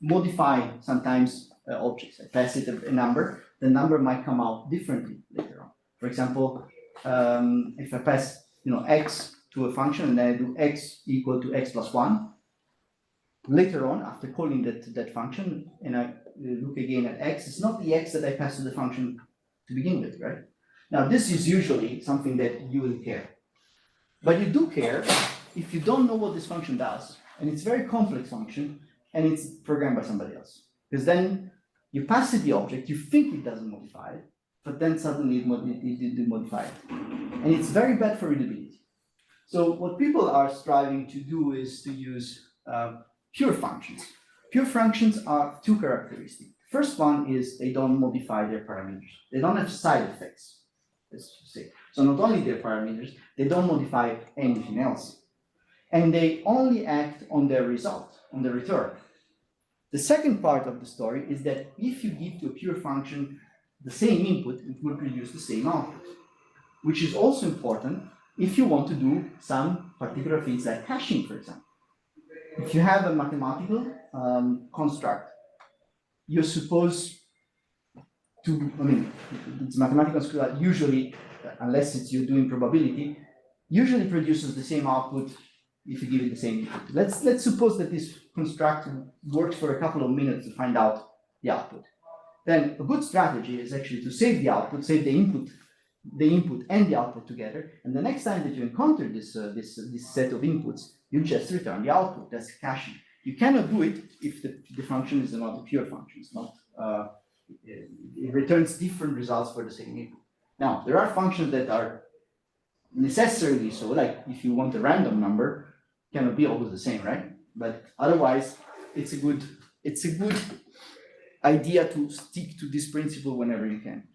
S1: modify sometimes objects. I pass it a number, the number might come out differently later on. For example, if I pass x to a function and then I do x equal to x plus 1, later on, after calling that function, and I look again at x, it's not the x that I pass to the function to begin with, right? Now, this is usually something that you will care. But you do care if you don't know what this function does, and it's a very complex function, and it's programmed by somebody else. Because then you pass it the object, you think it doesn't modify it, but then suddenly it did modify it. And it's very bad for readability. So what people are striving to do is to use pure functions. Pure functions are two characteristics. First one is they don't modify their parameters. They don't have side effects, let's say. So not only their parameters, they don't modify anything else. And they only act on their result, on the return. The second part of the story is that if you give to a pure function the same input, it will produce the same output, which is also important if you want to do some particular things like hashing, for example. If you have a mathematical construct, you're supposed to, it's mathematical construct usually, unless it's you're doing probability, usually produces the same output if you give it the same input. Let's suppose that this construct works for a couple of minutes to find out the output. Then a good strategy is actually to save the output, save the input and the output together, and the next time that you encounter this set of inputs, you just return the output. That's caching. You cannot do it if the function is not a pure function. It's not. It returns different results for the same input. Now, there are functions that are necessarily so, like if you want a random number, it cannot be always the same, right? But otherwise, it's a good idea to stick to this principle whenever you can.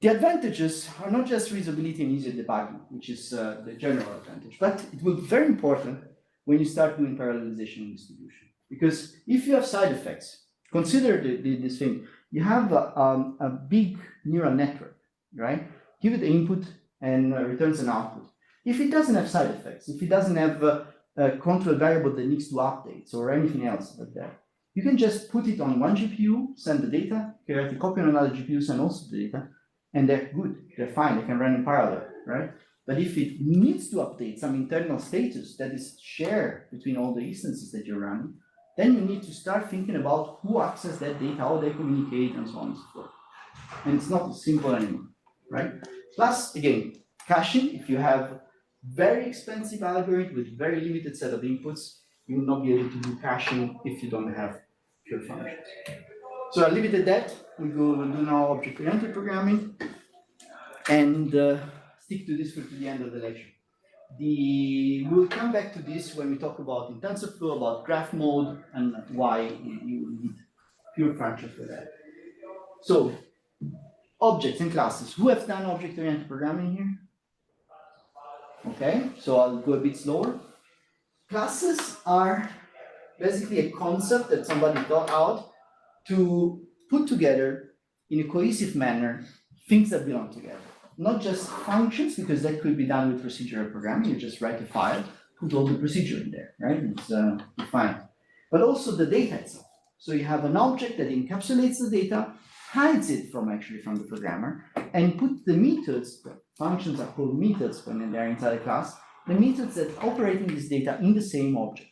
S1: The advantages are not just reusability and easier debugging, which is the general advantage, but it will be very important when you start doing parallelization and distribution. Because if you have side effects, consider this thing. You have a big neural network, right? Give it the input and returns an output. If it doesn't have side effects, if it doesn't have a control variable that needs to update or anything else like that, you can just put it on one GPU, send the data, create a copy on another GPU, send also the data, and they're good, they're fine, they can run in parallel, right? But if it needs to update some internal status that is shared between all the instances that you're running, then you need to start thinking about who accesses that data, how they communicate, and so on and so forth. And it's not simple anymore, right? Plus, again, caching, if you have very expensive algorithm with very limited set of inputs, you will not be able to do caching if you don't have pure functions. So I'll leave it at that. We'll do now object-oriented programming and stick to this for the end of the lecture. We'll come back to this when we talk about in TensorFlow, about graph mode, and why you need pure functions for that. So, objects and classes. Who has done object-oriented programming here? Okay, so I'll go a bit slower. Classes are basically a concept that somebody thought out to put together in a cohesive manner things that belong together. Not just functions, because that could be done with procedural programming. You just write a file, put all the procedure in there, right? It's defined. But also the data itself. So you have an object that encapsulates the data, hides it from the programmer, and put the methods, functions are called methods when they're inside a class, the methods that operate in this data in the same object.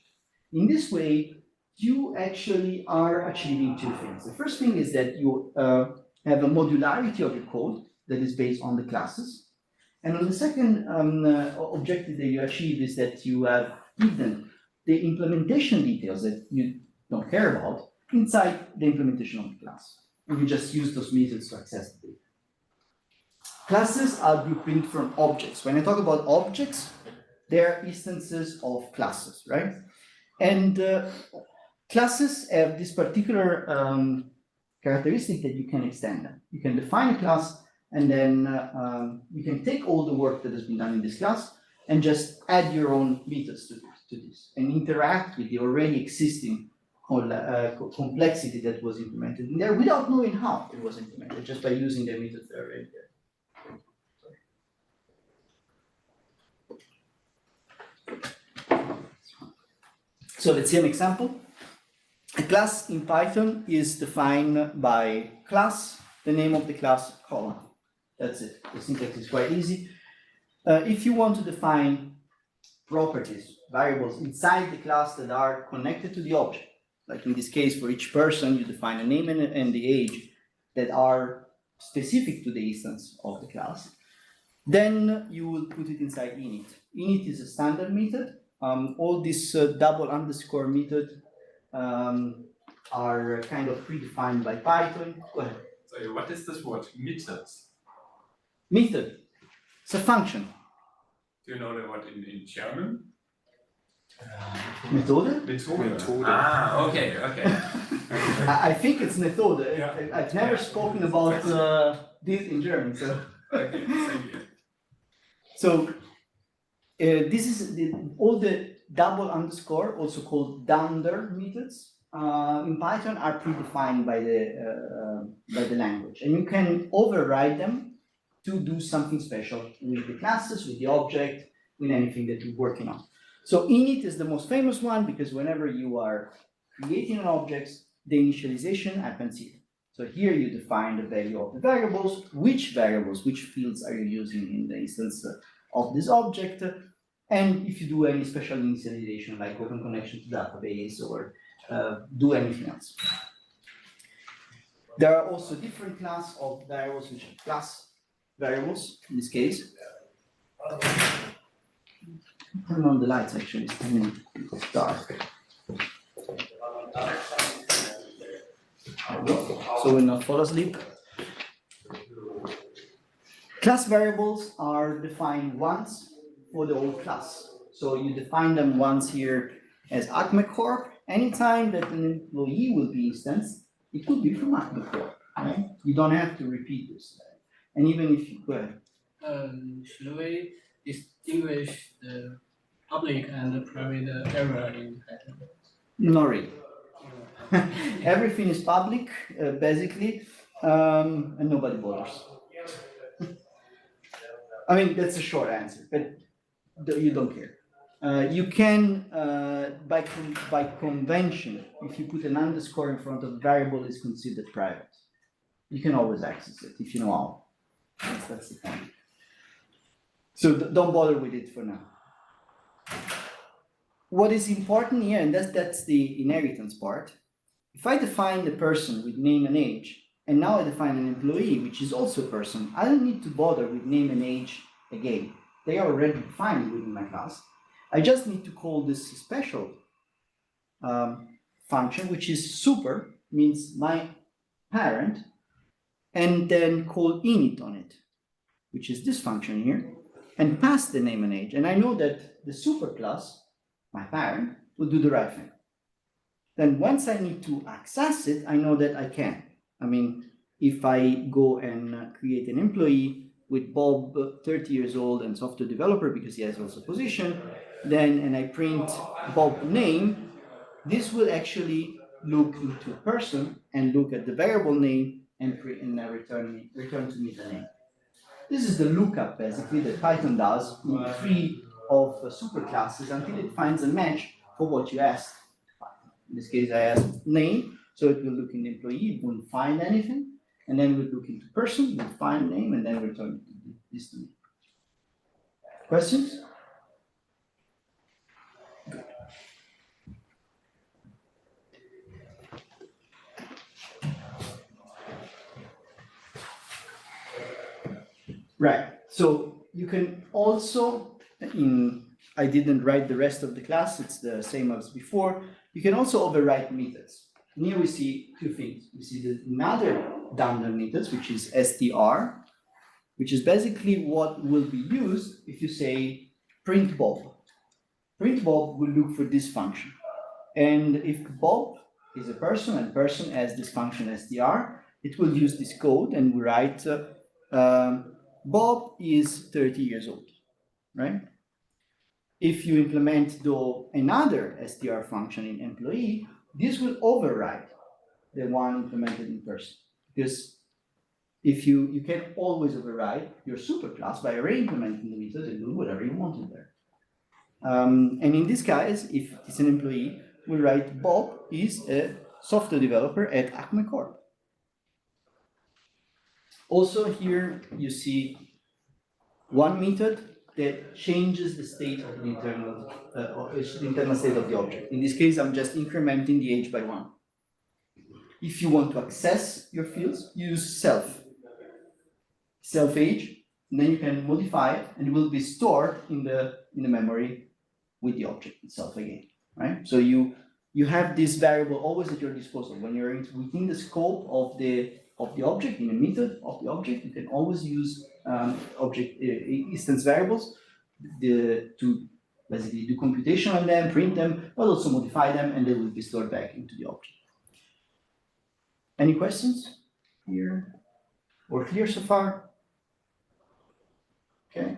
S1: In this way, you actually are achieving two things. The first thing is that you have a modularity of your code that is based on the classes. And on the second objective that you achieve is that you have hidden the implementation details that you don't care about inside the implementation of the class. And you just use those methods to access the data. Classes are blueprint from objects. When I talk about objects, they're instances of classes, right? And classes have this particular characteristic that you can extend them. You can define a class, and then you can take all the work that has been done in this class and just add your own methods to this and interact with the already existing complexity that was implemented in there without knowing how it was implemented, just by using the methods that are already there. So let's see an example. A class in Python is defined by class, the name of the class, colon. That's it. The syntax is quite easy. If you want to define properties, variables inside the class that are connected to the object, like in this case, for each person, you define a name and the age that are specific to the instance of the class, then you will put it inside init. Init is a standard method. All these double underscore method are kind of predefined by Python. Go ahead.
S3: So what is this word, methods?
S1: Method. It's a function.
S3: Do you know the word in German?
S1: Methode?
S3: Methode. Ah, okay.
S1: I think it's Methode.
S3: Yeah.
S1: I've never spoken about this in German, so.
S3: Okay, thank you.
S1: So this is all the double underscore, also called dunder methods, in Python are predefined by the language, and you can override them to do something special with the classes, with the object, with anything that you're working on. So init is the most famous one because whenever you are creating an object, the initialization happens here. So here you define the value of the variables, which fields are you using in the instance of this object, and if you do any special initialization like open connection to database or do anything else. There are also different class of variables which are class variables in this case. Turn on the lights actually, it's dark. So we'll not fall asleep. Class variables are defined once for the whole class. So you define them once here as Acme Corp. Anytime that an employee will be instanced, it could be from Acme Corp. Right? You don't have to repeat this. And even if you, go ahead.
S4: Should we distinguish the public and the private area in Python?
S1: Not really. Everything is public, basically, and nobody bothers. I mean, that's a short answer, but you don't care. You can, by convention, if you put an underscore in front of a variable, it's considered private. You can always access it if you know how. That's the point. So don't bother with it for now. What is important here, and that's the inheritance part. If I define the person with name and age, and now I define an employee, which is also a person, I don't need to bother with name and age again. They are already defined within my class. I just need to call this special function, which is super, means my parent, and then call init on it, which is this function here, and pass the name and age. And I know that the super class, my parent, will do the right thing. Then once I need to access it, I know that I can. I mean, if I go and create an employee with Bob, 30 years old and software developer, because he has also position, then, and I print Bob name, this will actually look into a person and look at the variable name and return to me the name. This is the lookup, basically, that Python does in 3 of superclasses until it finds a match for what you asked. In this case, I asked name, so it will look in the employee, it won't find anything, and then we'll look into person, we'll find name, and then return this to me. Questions? Good. Right, so you can also, I didn't write the rest of the class, it's the same as before, you can also overwrite methods. And here we see 2 things. We see another dunder methods, which is str, which is basically what will be used if you say print Bob. Print Bob will look for this function. And if Bob is a person and person has this function str, it will use this code and we write Bob is 30 years old, right? If you implement though another str function in employee, this will override the one implemented in person. Because if you can always override your superclass by re-implementing the method and do whatever you want in there. And in this case, if it's an employee, we write Bob is a software developer at Acme Corp. Also here you see one method that changes the state of the internal state of the object. In this case, I'm just incrementing the age by 1. If you want to access your fields, use self age, and then you can modify it, and it will be stored in the memory with the object itself again, right? So you have this variable always at your disposal. When you're within the scope of the object, in a method of the object, you can always use object instance variables to basically do computation on them, print them, but also modify them, and they will be stored back into the object. Any questions here? Or clear so far? Okay.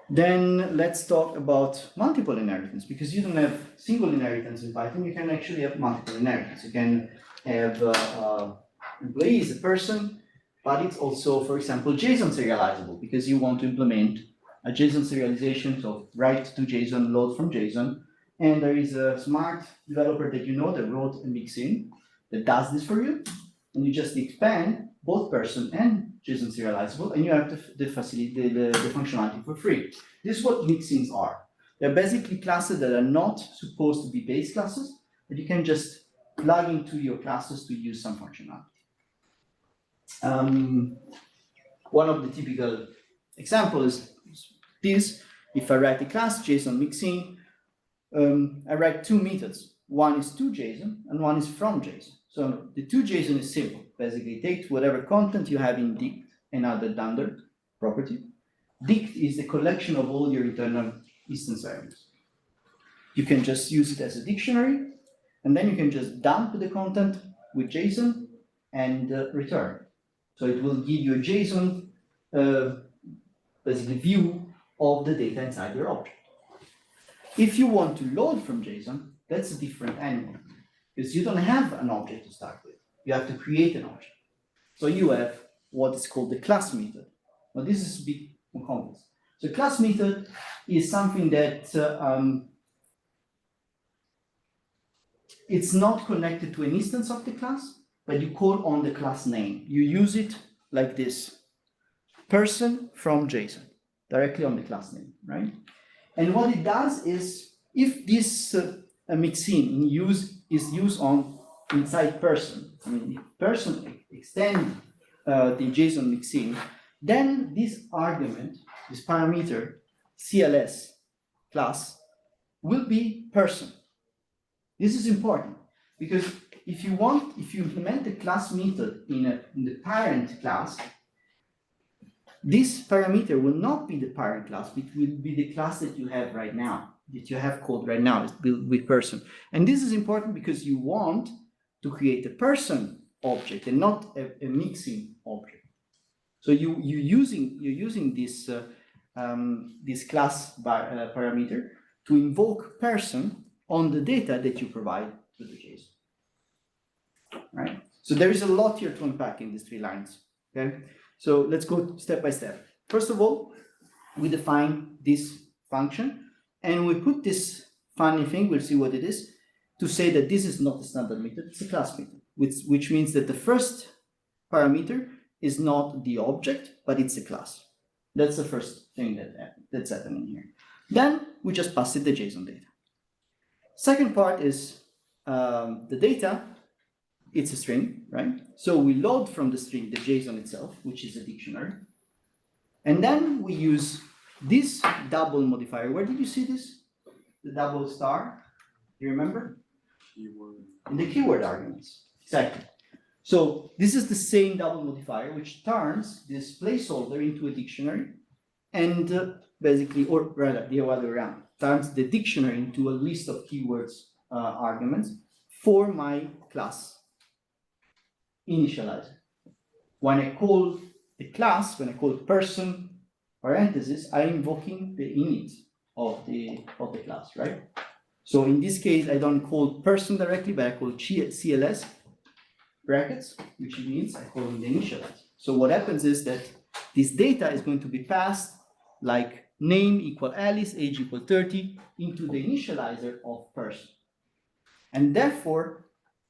S1: Then let's talk about multiple inheritance, because you don't have single inheritance in Python, you can actually have multiple inheritance. You can have employee is a person, but it's also, for example, JSON serializable, because you want to implement a JSON serialization, so write to JSON, load from JSON, and there is a smart developer that you know that wrote a mixin that does this for you, and you just expand both person and JSON serializable, and you have the facility, the functionality for free. This is what mixins are. They're basically classes that are not supposed to be base classes, but you can just plug into your classes to use some functionality. One of the typical examples is this. If I write a class JSON mixin, I write 2 methods. One is to JSON and one is from JSON. So the to JSON is simple. Basically, take whatever content you have in dict, another dunder property. Dict is the collection of all your internal instance variables. You can just use it as a dictionary, and then you can just dump the content with JSON and return. So it will give you a JSON, basically view of the data inside your object. If you want to load from JSON, that's a different animal, because you don't have an object to start with. You have to create an object. So you have what is called the class method. Now this is a bit more complex. So class method is something that it's not connected to an instance of the class, but you call on the class name. You use it like this, person from JSON, directly on the class name, right? And what it does is, if this mixin is used on inside person, I mean, if person extend the JSON mixin, then this argument, this parameter, CLS class, will be person. This is important, because if you implement the class method in the parent class, this parameter will not be the parent class, it will be the class that you have right now, that you have called right now, is built with person. And this is important because you want to create a person object and not a mixing object. So you're using this this class parameter to invoke person on the data that you provide to the JSON, right? So there is a lot here to unpack in these 3 lines, okay? So let's go step by step. First of all, we define this function, and we put this funny thing, we'll see what it is, to say that this is not a standard method, it's a class method, which means that the first parameter is not the object, but it's a class. That's the first thing that's happening here. Then we just pass it the JSON data. Second part is the data. It's a string, right? So we load from the string the JSON itself, which is a dictionary. And then we use this double modifier. Where did you see this? The double star? You remember?
S3: Keyword.
S1: In the keyword arguments. Exactly. So this is the same double modifier, which turns this placeholder into a dictionary, and basically, or rather the other way around, turns the dictionary into a list of keywords arguments for my class initializer. When I call the class, when I call person parenthesis, I'm invoking the init of the class, right? So in this case, I don't call person directly, but I call CLS brackets, which means I call the initializer. So what happens is that this data is going to be passed like name equal Alice, age equal 30 into the initializer of person. And therefore,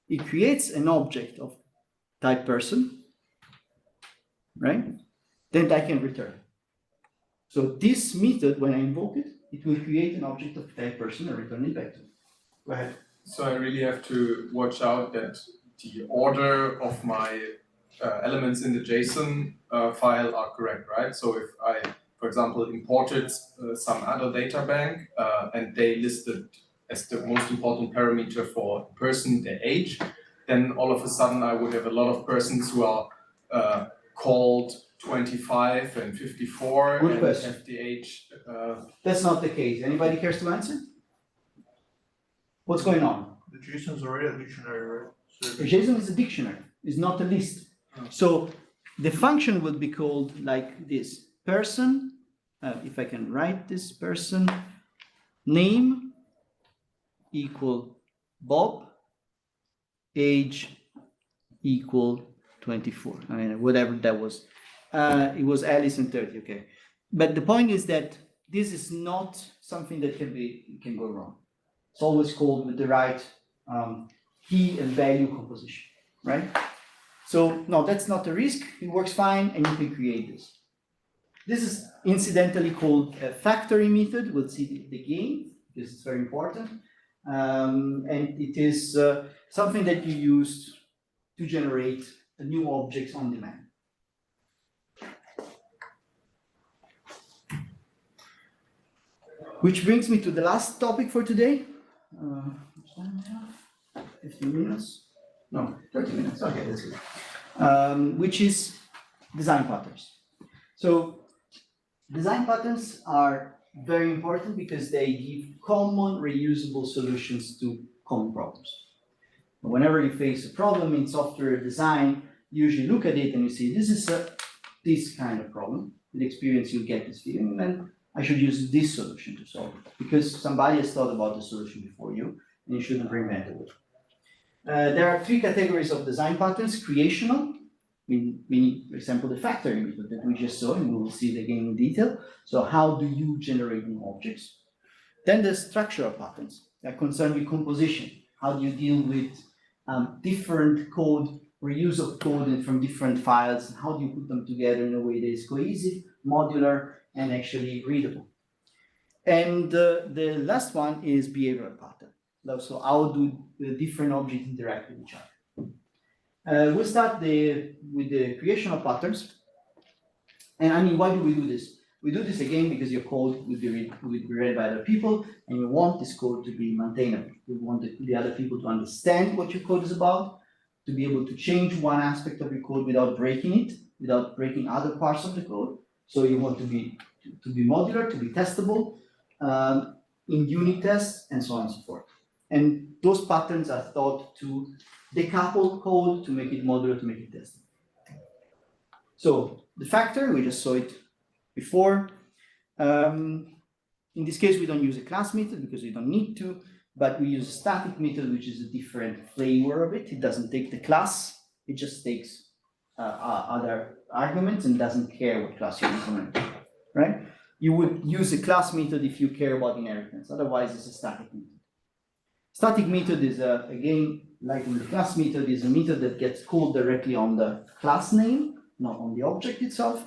S1: it creates an object of type person, right? That I can return. So this method, when I invoke it, it will create an object of type person and return it back to me. Go ahead.
S3: So I really have to watch out that the order of my elements in the JSON file are correct, right? So if I, for example, imported some other data bank and they listed as the most important parameter for a person their age, then all of a sudden I would have a lot of persons who are called 25 and 54
S1: Good
S3: and
S1: question.
S3: have the age.
S1: That's not the case. Anybody cares to answer? What's going on?
S5: The JSON's already a dictionary, right? So
S1: JSON is a dictionary, it's not a list. So the function would be called like this: person, if I can write this, person name equal Bob, age equal 24. I mean, whatever that was. It was Alice and 30, okay. But the point is that this is not something that can go wrong. It's always called with the right key and value composition, right? So no, that's not a risk. It works fine, and you can create this. This is incidentally called a factory method. We'll see the game because it's very important, and it is something that you use to generate new objects on demand. Which brings me to the last topic for today. 15 minutes? No, 30 minutes. Okay, that's good. Which is design patterns. So design patterns are very important because they give common reusable solutions to common problems. Whenever you face a problem in software design, you usually look at it and you see, this is this kind of problem. With experience, you get this feeling, and then I should use this solution to solve it, because somebody has thought about the solution before you, and you shouldn't reinvent the wheel. There are three categories of design patterns: creational, meaning, for example, the factoring method that we just saw, and we will see it again in detail. So how do you generate new objects? Then there's structural patterns that concern with composition. How do you deal with different code, reuse of code from different files? How do you put them together in a way that is cohesive, modular, and actually readable? And the last one is behavioral pattern. So how do the different objects interact with each other? We'll start with the creational patterns. And I mean, why do we do this? We do this again because your code will be read by other people, and you want this code to be maintainable. You want the other people to understand what your code is about, to be able to change one aspect of your code without breaking it, without breaking other parts of the code. So you want to be modular, to be testable, in unit tests, and so on and so forth. And those patterns are thought to decouple code, to make it modular, to make it testable. So the factor, we just saw it before. In this case, we don't use a class method because we don't need to, but we use a static method, which is a different flavor of it. It doesn't take the class, it just takes other arguments and doesn't care what class you implement, right? You would use a class method if you care about inheritance, otherwise it's a static method. Static method is, again, like in the class method, is a method that gets called directly on the class name, not on the object itself,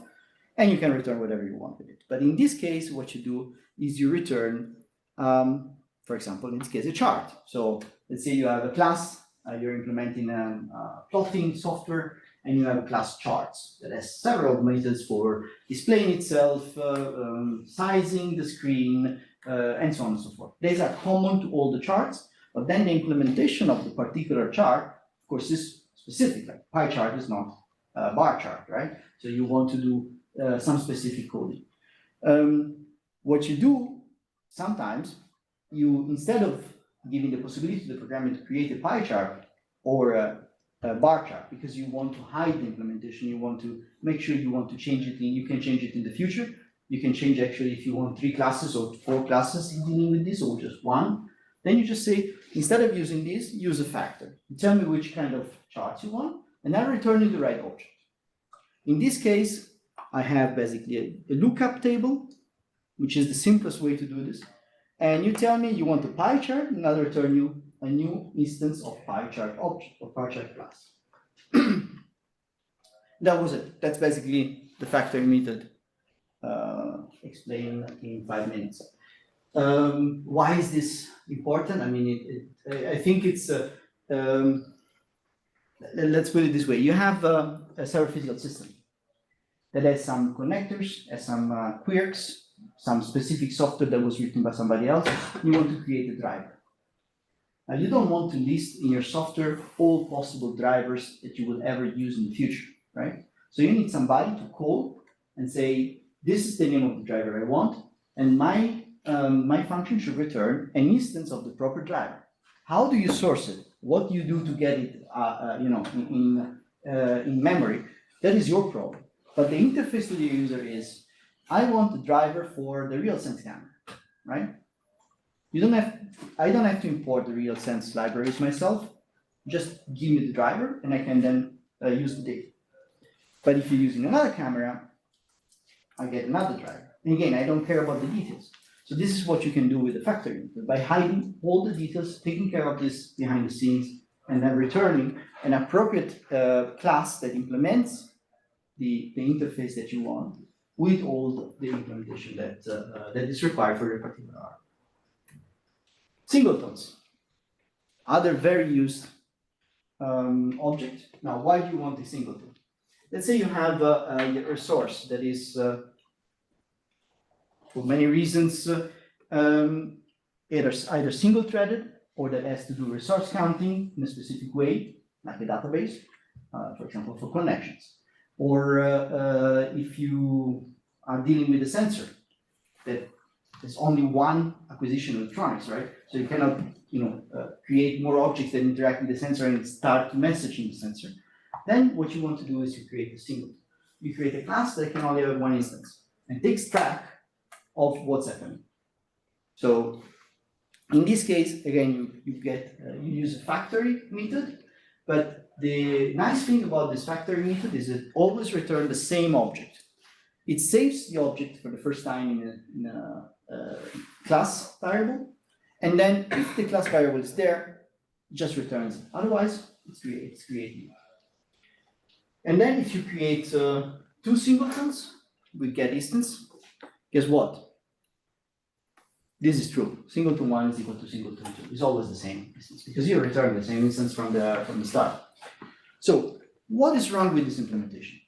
S1: and you can return whatever you want with it. But in this case, what you do is you return, for example, in this case, a chart. So let's say you have a class, you're implementing a plotting software, and you have a class charts that has several methods for displaying itself, sizing the screen, and so on and so forth. These are common to all the charts, but then the implementation of the particular chart, of course, is specific. Like pie chart is not a bar chart, right? So you want to do some specific coding. What you do sometimes, you, instead of giving the possibility to the programmer to create a pie chart or a bar chart, because you want to hide the implementation, you want to make sure you want to change it you can change it in the future. You can change actually if you want 3 classes or 4 classes in dealing with this, or just 1. Then you just say, instead of using this, use a factor. You tell me which kind of charts you want, and I'll return you the right object. In this case, I have basically a lookup table, which is the simplest way to do this. And you tell me you want a pie chart, and I'll return you a new instance of pie chart object or pie chart class. That was it. That's basically the factoring method explained in 5 minutes. Why is this important? I mean, I think it's let's put it this way. You have a server physical system that has some connectors, has some quirks, some specific software that was written by somebody else. You want to create a driver. Now, you don't want to list in your software all possible drivers that you will ever use in the future, right? So you need somebody to call and say, this is the name of the driver I want, and my function should return an instance of the proper driver. How do you source it? What do you do to get it, in memory? That is your problem. But the interface to the user is, I want the driver for the RealSense camera, right? I don't have to import the RealSense libraries myself. Just give me the driver, and I can then use the data. But if you're using another camera, I get another driver. And again, I don't care about the details. So this is what you can do with the factoring. By hiding all the details, taking care of this behind the scenes, and then returning an appropriate class that implements the interface that you want with all the implementation that is required for your particular art. Singletons, other very used object. Now, why do you want a singleton? Let's say you have a resource that is, for many reasons, either single-threaded or that has to do resource counting in a specific way, like a database, for example, for connections. Or if you are dealing with a sensor that there's only one acquisition of electronics, right? So you cannot, create more objects that interact with the sensor and start messaging the sensor. Then what you want to do is you create a singleton. You create a class that can only have one instance and takes track of what's happening. So in this case, again, you use a factory method, but the nice thing about this factory method is it always returns the same object. It saves the object for the first time in a class variable, and then if the class variable is there, it just returns it. Otherwise, it's creating. And then if you create two singletons with get distance, guess what? This is true. Singleton 1 is equal to singleton 2. It's always the same instance because you return the same instance from the start. So what is wrong with this implementation?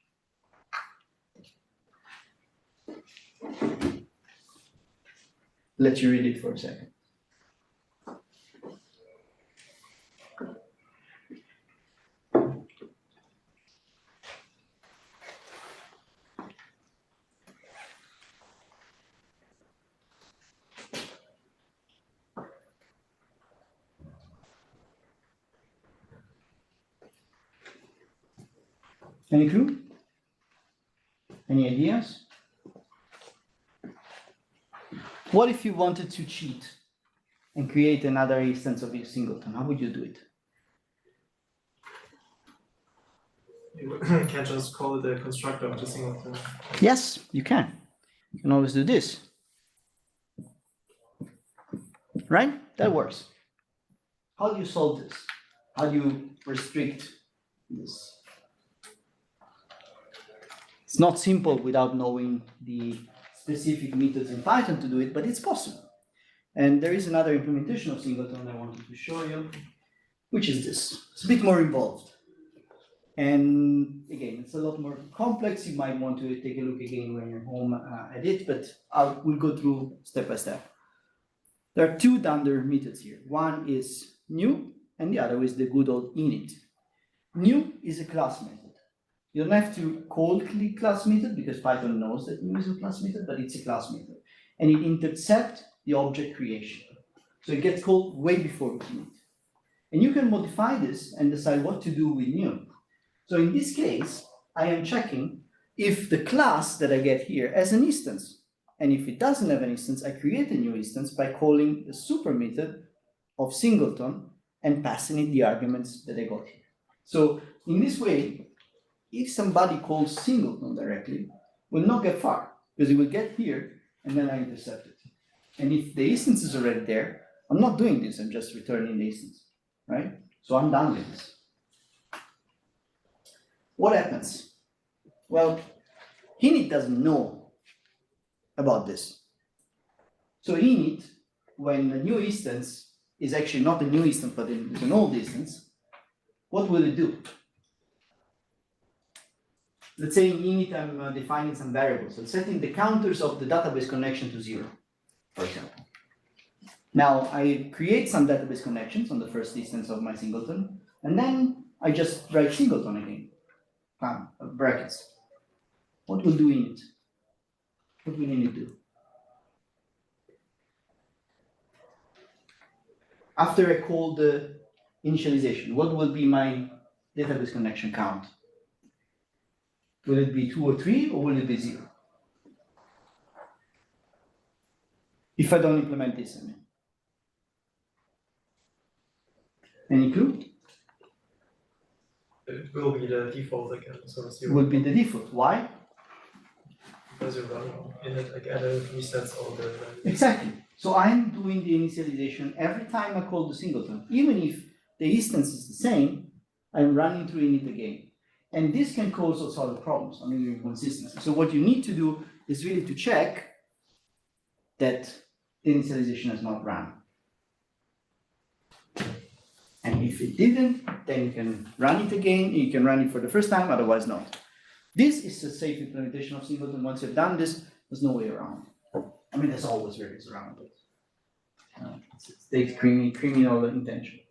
S1: Let you read it for a second. Any clue? Any ideas? What if you wanted to cheat and create another instance of your singleton? How would you do it?
S2: You can't just call it a constructor of the singleton.
S1: Yes, you can. You can always do this. Right? That works. How do you solve this? How do you restrict this? It's not simple without knowing the specific methods in Python to do it, but it's possible. And there is another implementation of singleton I wanted to show you, which is this. It's a bit more involved. And again, it's a lot more complex. You might want to take a look again when you're home at it, but we'll go through step by step. There are two dunder methods here. One is new, and the other is the good old init. New is a class method. You don't have to call the class method because Python knows that new is a class method, but it's a class method. And it intercepts the object creation. So it gets called way before init. And you can modify this and decide what to do with new. So in this case, I am checking if the class that I get here has an instance. And if it doesn't have an instance, I create a new instance by calling the super method of singleton and passing it the arguments that I got here. So in this way, if somebody calls singleton directly, will not get far because it will get here and then I intercept it. And if the instance is already there, I'm not doing this, I'm just returning the instance, right? So I'm done with this. What happens? Well, init doesn't know about this. So init, when a new instance is actually not a new instance, but it's an old instance, what will it do? Let's say in init I'm defining some variables. I'm setting the counters of the database connection to 0, for example. Now I create some database connections on the first instance of my singleton, and then I just write singleton again, brackets. What will do init? What will init do? After I call the initialization, what will be my database connection count? Will it be 2 or 3, or will it be 0? If I don't implement this, I mean. Any clue?
S2: It will be the default again, so
S1: It will be the default. Why?
S2: Because you're running in it, like add resets all the values.
S1: Exactly. So I'm doing the initialization every time I call the singleton. Even if the instance is the same, I'm running through init again. And this can cause all sorts of problems, I mean, inconsistency. So what you need to do is really to check that the initialization has not run. And if it didn't, then you can run it again. You can run it for the first time, otherwise not. This is a safe implementation of singleton. Once you've done this, there's no way around. I mean, there's always ways around it. It takes criminal intention.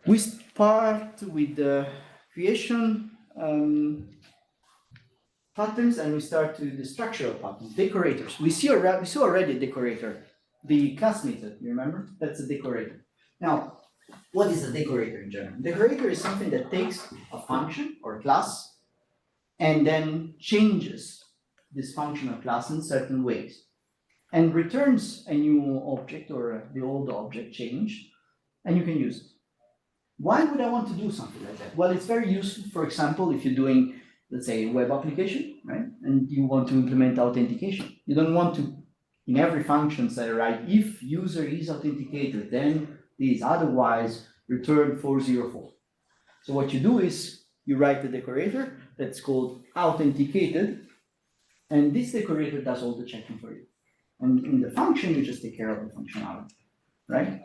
S1: We start with the creation patterns, and we start to the structural patterns, decorators. We saw already a decorator, the class method, you remember? That's a decorator. Now, What is a decorator in general? Decorator is something that takes a function or a class and then changes this functional class in certain ways and returns a new object or the old object changed, and you can use it. Why would I want to do something like that? Well, it's very useful, for example, if you're doing, let's say, a web application, right? And you want to implement authentication. You don't want to, in every function, say, right, if user is authenticated, then this, otherwise return 404. So what you do is you write the decorator that's called authenticated, and this decorator does all the checking for you. And in the function, you just take care of the functionality, right?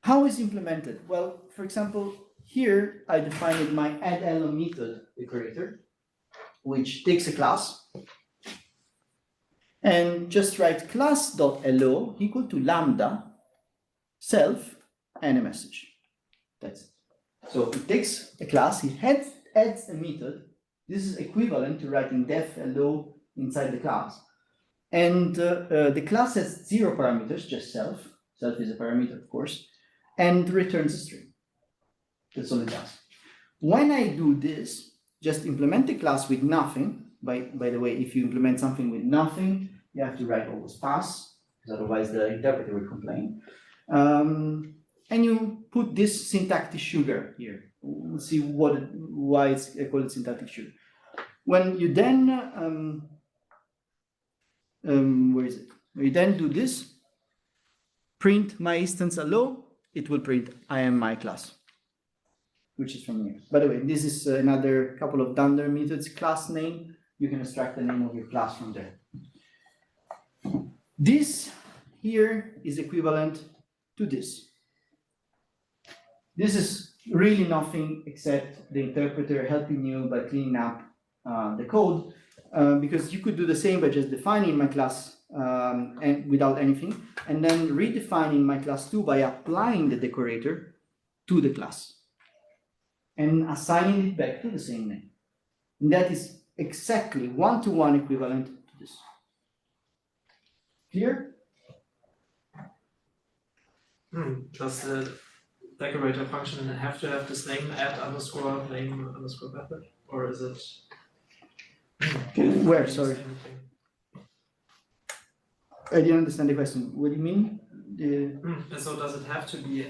S1: How is implemented? Well, for example, here I defined my addLo method decorator, which takes a class and just write class.lo equal to lambda self and a message. That's it. So it takes a class, it adds a method. This is equivalent to writing def lo inside the class. And the class has 0 parameters, just self. Self is a parameter, of course, and returns a string. That's all it does. When I do this, just implement the class with nothing. By the way, if you implement something with nothing, you have to write always pass, because otherwise the interpreter will complain. And you put this syntactic sugar here. We'll see why it's called syntactic sugar. When you then where is it? We then do this, print my instance allo, it will print I am my class, which is from here. By the way, this is another couple of dunder methods, class name. You can extract the name of your class from there. This here is equivalent to this. This is really nothing except the interpreter helping you by cleaning up the code. Because you could do the same by just defining my class and without anything, and then redefining my class 2 by applying the decorator to the class and assigning it back to the same name. And that is exactly one-to-one equivalent to this. Clear?
S2: Does the decorator function have to have this name add underscore name underscore method, or is it?
S1: Where? Sorry. I didn't understand the question. What do you mean?
S2: So does it have to be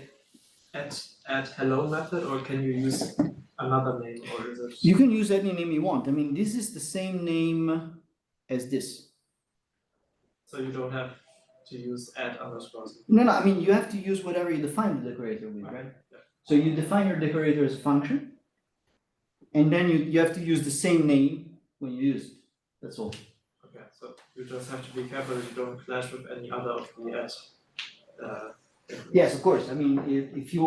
S2: at hello method, or can you use another name, or is it?
S1: You can use any name you want. I mean, this is the same name as this.
S2: So you don't have to use add underscores.
S1: No, I mean, you have to use whatever you define the decorator with, right?
S2: Yeah.
S1: So you define your decorator as a function, and then you have to use the same name when you use it. That's all.
S2: Okay, so you just have to be careful that you don't clash with any other of the add.
S1: Yes, of course. I mean, if you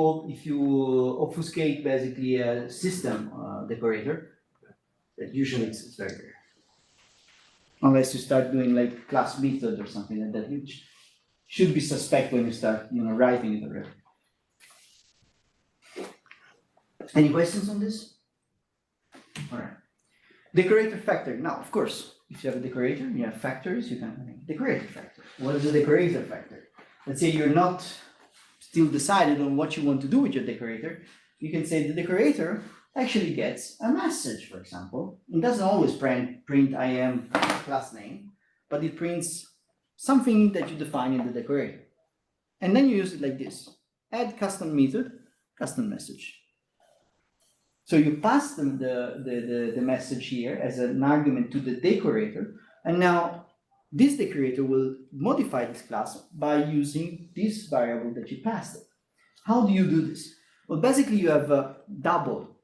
S1: obfuscate basically a system decorator, that usually it's very rare. Unless you start doing like class method or something like that, which should be suspect when you start, writing it already. Any questions on this? All right. Decorator factor. Now, of course, if you have a decorator, you have factors, you can make a decorator factor. What is a decorator factor? Let's say you're not still decided on what you want to do with your decorator. You can say the decorator actually gets a message, for example. It doesn't always print I am class name, but it prints something that you define in the decorator. And then you use it like this. Add custom method, custom message. So you pass them the message here as an argument to the decorator, and now this decorator will modify this class by using this variable that you passed it. How do you do this? Well, basically you have a double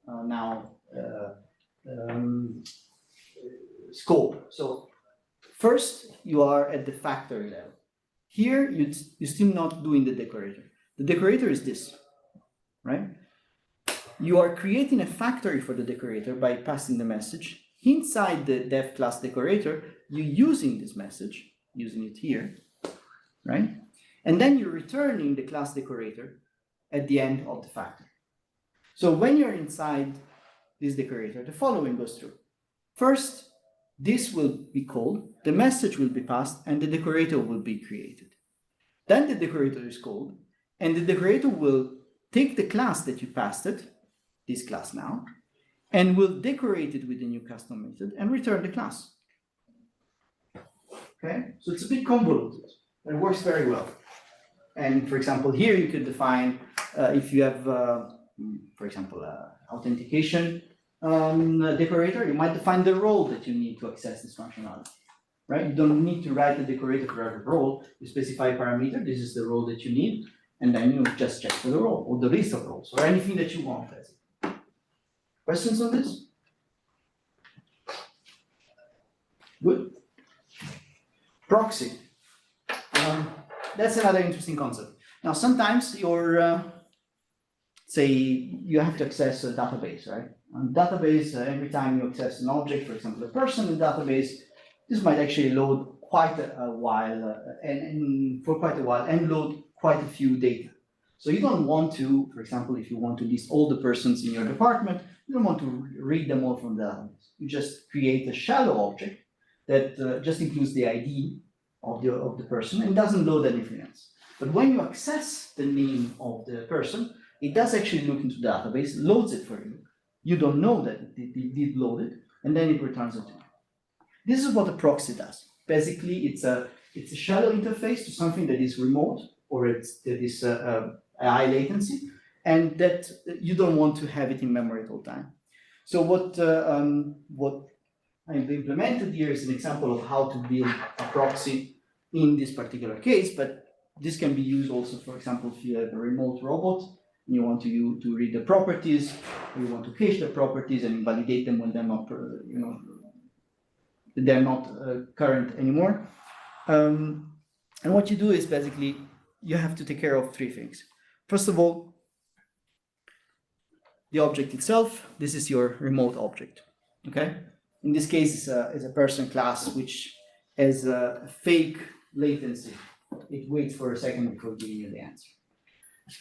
S1: scope. So first you are at the factory level. Here you're still not doing the decorator. The decorator is this, right? You are creating a factory for the decorator by passing the message. Inside the dev class decorator, you're using this message, using it here, right? And then you're returning the class decorator at the end of the factory. So when you're inside this decorator, the following goes through. First, this will be called, the message will be passed, and the decorator will be created. Then the decorator is called, And the decorator will take the class that you passed it, this class now, and will decorate it with the new custom method and return the class. Okay, so it's a bit convoluted, but it works very well. And for example, here you could define if you have, for example, authentication decorator, you might define the role that you need to access this functionality, right? You don't need to write the decorator for every role. You specify a parameter, this is the role that you need, and then you just check for the role, or the list of roles, or anything that you want. Questions on this? Good. Proxy. That's another interesting concept. Now, sometimes you're, say, you have to access a database, right? On database, every time you access an object, for example, a person in the database, this might actually load quite a while, and for quite a while, and load quite a few data. So you don't want to, for example, if you want to list all the persons in your department, you don't want to read them all from the database. You just create a shallow object that just includes the ID of the person and doesn't load anything else. But when you access the name of the person, it does actually look into the database, loads it for you. You don't know that it did load it, and then it returns it to you. This is what a proxy does. Basically, it's a shallow interface to something that is remote, or that is high latency, and that you don't want to have it in memory at all time. So what I've implemented here is an example of how to build a proxy in this particular case, but this can be used also, for example, if you have a remote robot and you want to read the properties, or you want to cache the properties and validate them when they're not, they're not current anymore. And what you do is basically you have to take care of three things. First of all, the object itself. This is your remote object. Okay. In this case, it's a person class which has a fake latency. It waits for a second before giving you the answer.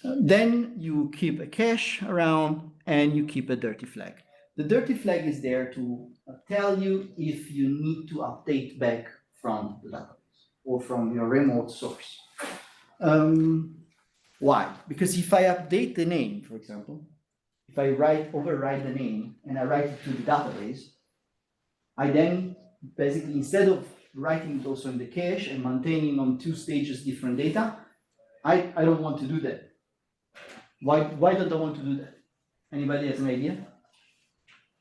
S1: Then you keep a cache around and you keep a dirty flag. The dirty flag is there to tell you if you need to update back from the database or from your remote source. Why? Because if I update the name, for example, if I override the name and I write it to the database, I then basically, instead of writing it also in the cache and maintaining on two stages different data, I don't want to do that. Why don't I want to do that? Anybody has an idea?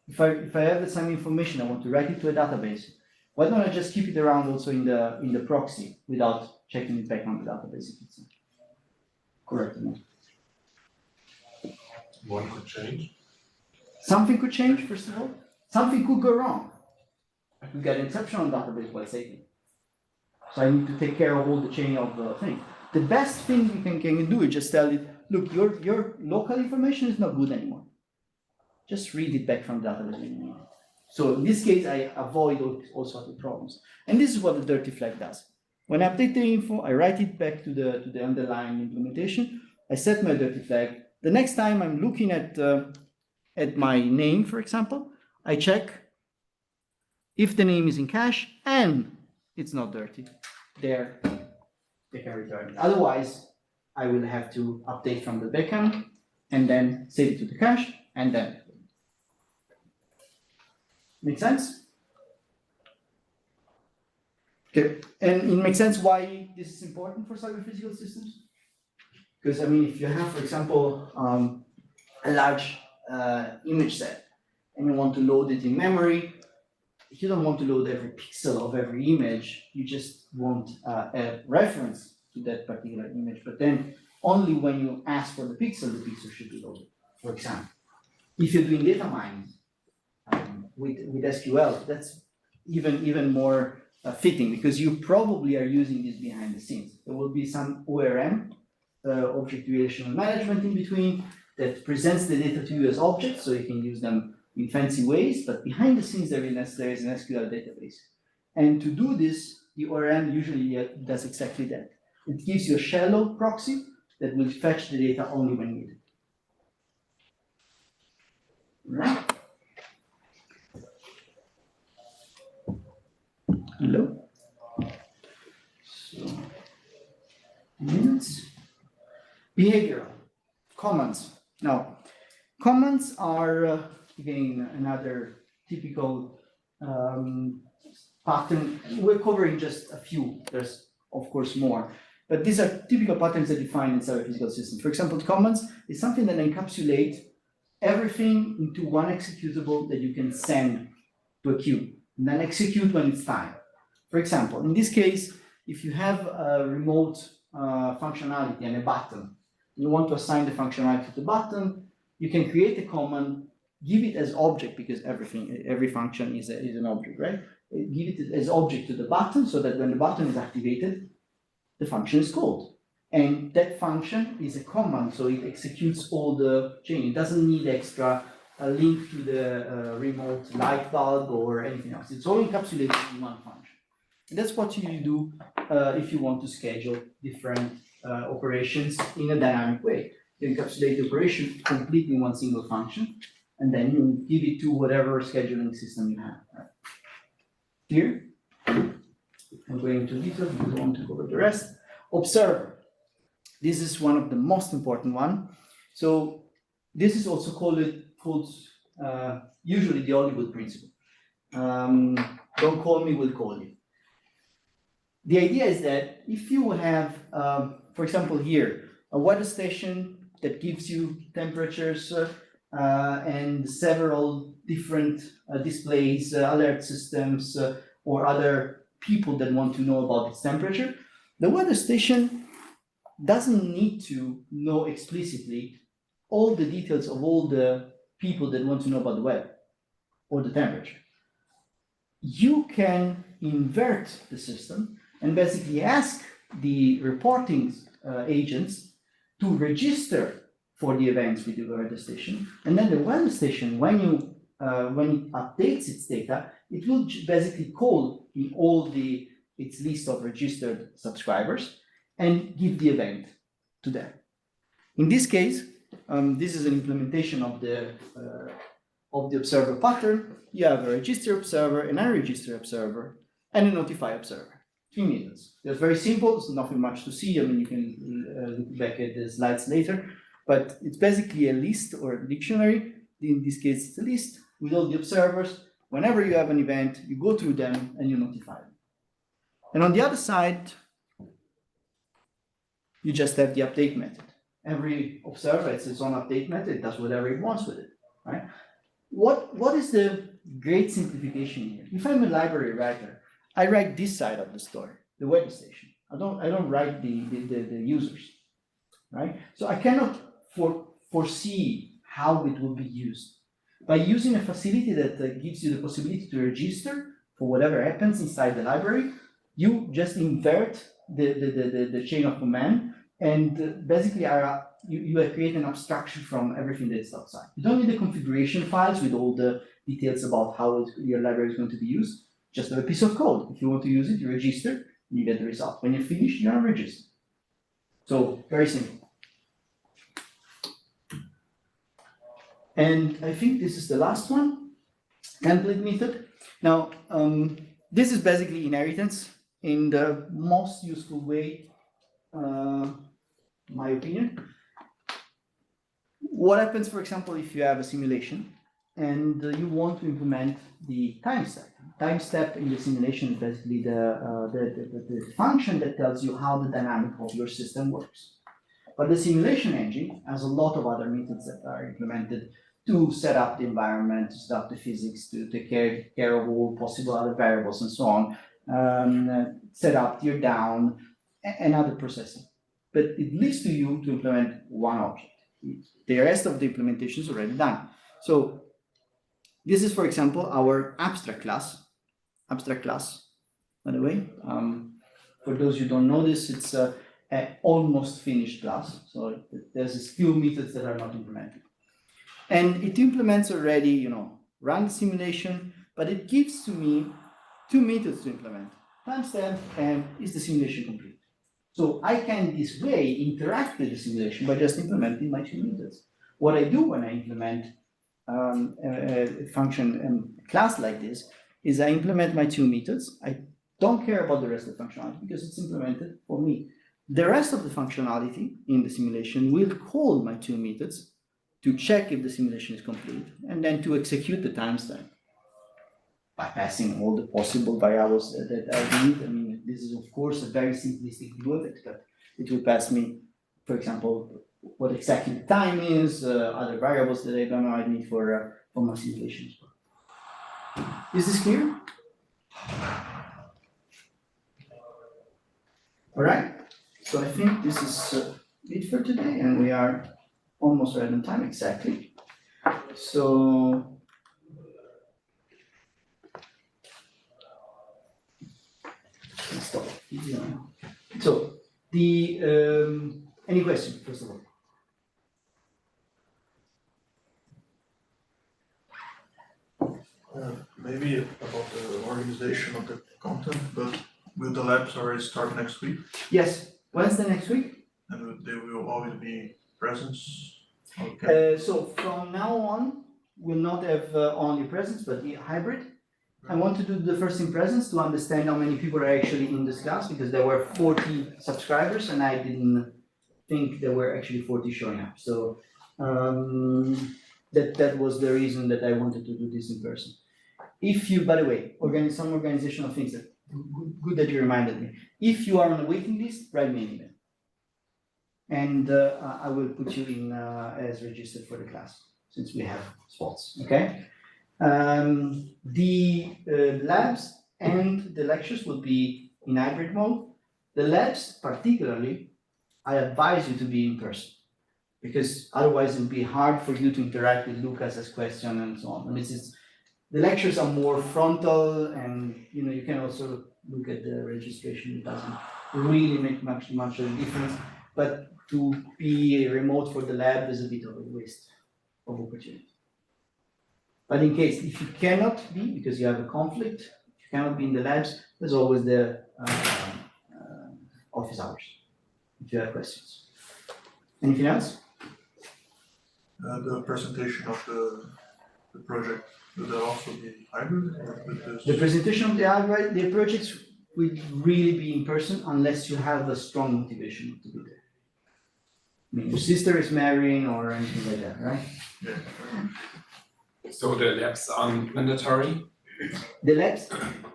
S1: If I have some information, I want to write it to a database, why don't I just keep it around also in the proxy without checking it back on the database if it's correct or not?
S5: One could change.
S1: Something could change, first of all. Something could go wrong. I could get an exception on database while saving. So I need to take care of all the chain of the thing. The best thing you can do is just tell it, look, your local information is not good anymore. Just read it back from the database. So in this case, I avoid all sorts of problems. And this is what the dirty flag does. When I update the info, I write it back to the underlying implementation. I set my dirty flag. The next time I'm looking at my name, for example, I check if the name is in cache and it's not dirty. There, they can return it. Otherwise, I will have to update from the backend and then save it to the cache and then. Make sense? Okay, and it makes sense why this is important for cyber-physical systems? Because, I mean, if you have, for example, a large image set and you want to load it in memory, you don't want to load every pixel of every image, you just want a reference to that particular image, but then only when you ask for the pixel should be loaded, for example. If you're doing data mining with SQL, that's even more fitting, because you probably are using this behind the scenes. There will be some ORM, object relational management, in between that presents the data to you as objects, so you can use them in fancy ways, but behind the scenes there is an SQL database. And to do this, the ORM usually does exactly that. It gives you a shallow proxy that will fetch the data only when needed. Right? Hello? So, minutes. Behavioral, commands. Now, commands are, again, another typical pattern. We're covering just a few, there's of course more, but these are typical patterns that you find inside a physical system. For example, commands is something that encapsulates everything into one executable that you can send to a queue, and then execute when it's time. For example, in this case, if you have a remote functionality and a button, you want to assign the functionality to the button, you can create a command, give it as object, because every function is an object, right? Give it as object to the button so that when the button is activated, the function is called. And that function is a command, so it executes all the chain. It doesn't need extra link to the remote light bulb or anything else. It's all encapsulated in one function. And that's what you do if you want to schedule different operations in a dynamic way. You encapsulate the operation completely in one single function, and then you give it to whatever scheduling system you have. Right? Here, I'm going into detail because I want to cover the rest. Observer. This is one of the most important one. So this is also called usually the Hollywood principle. Don't call me, we'll call you. The idea is that if you have, for example, here, a weather station that gives you temperatures and several different displays, alert systems, or other people that want to know about its temperature, the weather station doesn't need to know explicitly all the details of all the people that want to know about the weather or the temperature. You can invert the system and basically ask the reporting agents to register for the events with the weather station, and then the weather station, when it updates its data, it will basically call in all its list of registered subscribers and give the event to them. In this case, this is an implementation of the observer pattern. You have a register observer, an unregistered observer, and a notify observer. 3 methods. They're very simple. There's nothing much to see. I mean, you can look back at the slides later, but it's basically a list or a dictionary. In this case, it's a list with all the observers. Whenever you have an event, you go through them and you notify them. And on the other side, you just have the update method. Every observer has its own update method. It does whatever it wants with it, right? What is the great simplification here? If I'm a library writer, I write this side of the story, the weather station. I don't write the users, right? So I cannot foresee how it will be used. By using a facility that gives you the possibility to register for whatever happens inside the library, you just invert the chain of command, and basically you create an abstraction from everything that's outside. You don't need the configuration files with all the details about how your library is going to be used. Just have a piece of code. If you want to use it, you register, and you get the result. When you're finished, you're unregistered. So very simple. And I think this is the last one, template method. Now, this is basically inheritance in the most useful way, my opinion. What happens, for example, if you have a simulation and you want to implement the time step? Time step in the simulation is basically the function that tells you how the dynamic of your system works. But the simulation engine has a lot of other methods that are implemented to set up the environment, to set up the physics, to take care of all possible other variables and so on, set up tear down, and other processing. But it leaves to you to implement one object. The rest of the implementation is already done. So this is, for example, our abstract class. Abstract class, by the way. For those who don't know this, it's an almost finished class. So there's a few methods that are not implemented. And it implements already, run the simulation, but it gives to me 2 methods to implement. Timestamp and is the simulation complete? So I can this way interact with the simulation by just implementing my 2 methods. What I do when I implement a function class like this is I implement my 2 methods. I don't care about the rest of the functionality because it's implemented for me. The rest of the functionality in the simulation will call my two methods to check if the simulation is complete and then to execute the timestamp by passing all the possible variables that I need. I mean, this is of course a very simplistic view of it, but it will pass me, for example, what exactly the time is, other variables that I'm gonna need for my simulations. Is this clear? All right. So I think this is it for today, and we are almost right on time exactly. So let's stop. So the any questions first of all?
S5: Maybe about the organization of the content, but will the labs already start next week?
S1: Yes. Wednesday next week.
S5: And they will always be presence? Okay.
S1: So from now on, we'll not have only presence, but the hybrid. I want to do the first in presence to understand how many people are actually in this class, because there were 40 subscribers and I didn't think there were actually 40 showing up. So that was the reason that I wanted to do this in person. If you, by the way, some organizational things that good that you reminded me. If you are on a waiting list, write me an email. And I will put you in as registered for the class, since we have spots, okay? The labs and the lectures will be in hybrid mode. The labs, particularly, I advise you to be in person, because otherwise it'll be hard for you to interact with Lucas, ask questions and so on. And the lectures are more frontal, and you can also look at the registration. It doesn't really make much of a difference, but to be remote for the lab is a bit of a waste of opportunity. But in case, if you cannot be, because you have a conflict, if you cannot be in the labs, there's always the office hours, if you have questions. Anything else?
S5: The presentation of the project, will that also be hybrid? Or will this...
S1: The presentation of the hybrid, the projects will really be in person unless you have a strong motivation to be there. I mean, your sister is marrying or anything like that, right?
S5: Yeah.
S6: So the labs are mandatory?
S1: The labs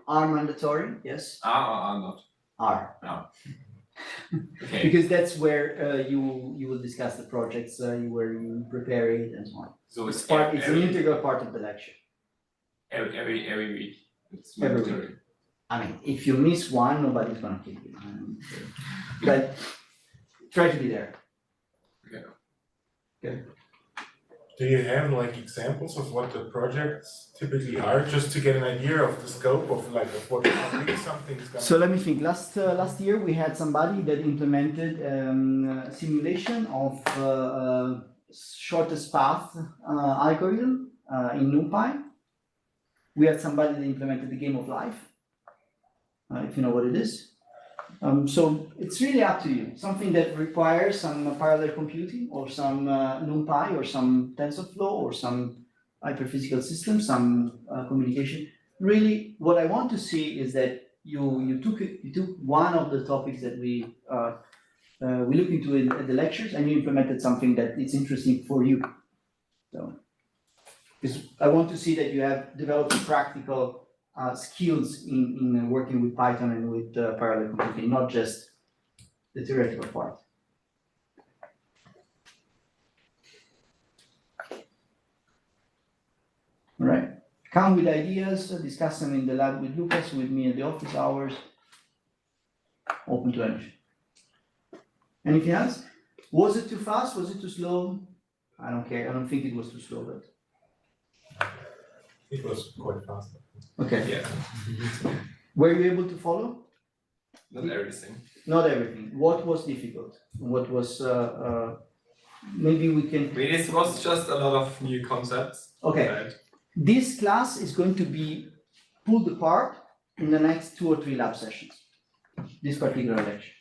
S1: are mandatory, yes.
S6: Are not?
S1: Are.
S6: No. Okay.
S1: Because that's where you will discuss the projects, where you prepare it and so on.
S6: So
S1: It's an integral part of the lecture.
S6: Every week. It's
S1: Every
S6: mandatory.
S1: week. I mean, if you miss one, nobody's gonna kill you. But try to be there. Okay.
S7: Do you have like examples of what the projects typically are, just to get an idea of the scope of like of what something's gonna?
S1: So let me think. Last year we had somebody that implemented simulation of shortest path algorithm in NumPy. We had somebody that implemented the game of life, if you know what it is. So it's really up to you. Something that requires some parallel computing or some NumPy or some TensorFlow or some hyperphysical system, some communication. Really, what I want to see is that you took one of the topics that we looked into in the lectures and you implemented something that is interesting for you. So, because I want to see that you have developed practical skills in working with Python and with parallel computing, not just the theoretical part. All right. Come with ideas, discuss them in the lab with Lucas, with me at the office hours. Open to anything. Anything else? Was it too fast? Was it too slow? I don't care. I don't think it was too slow, but.
S7: It was quite fast.
S1: Okay.
S6: Yeah.
S1: Were you able to follow?
S6: Not everything.
S1: Not everything. What was difficult? What was maybe we can.
S6: It was just a lot of new concepts.
S1: Okay.
S6: Right?
S1: This class is going to be pulled apart in the next 2 or 3 lab sessions. This particular lecture,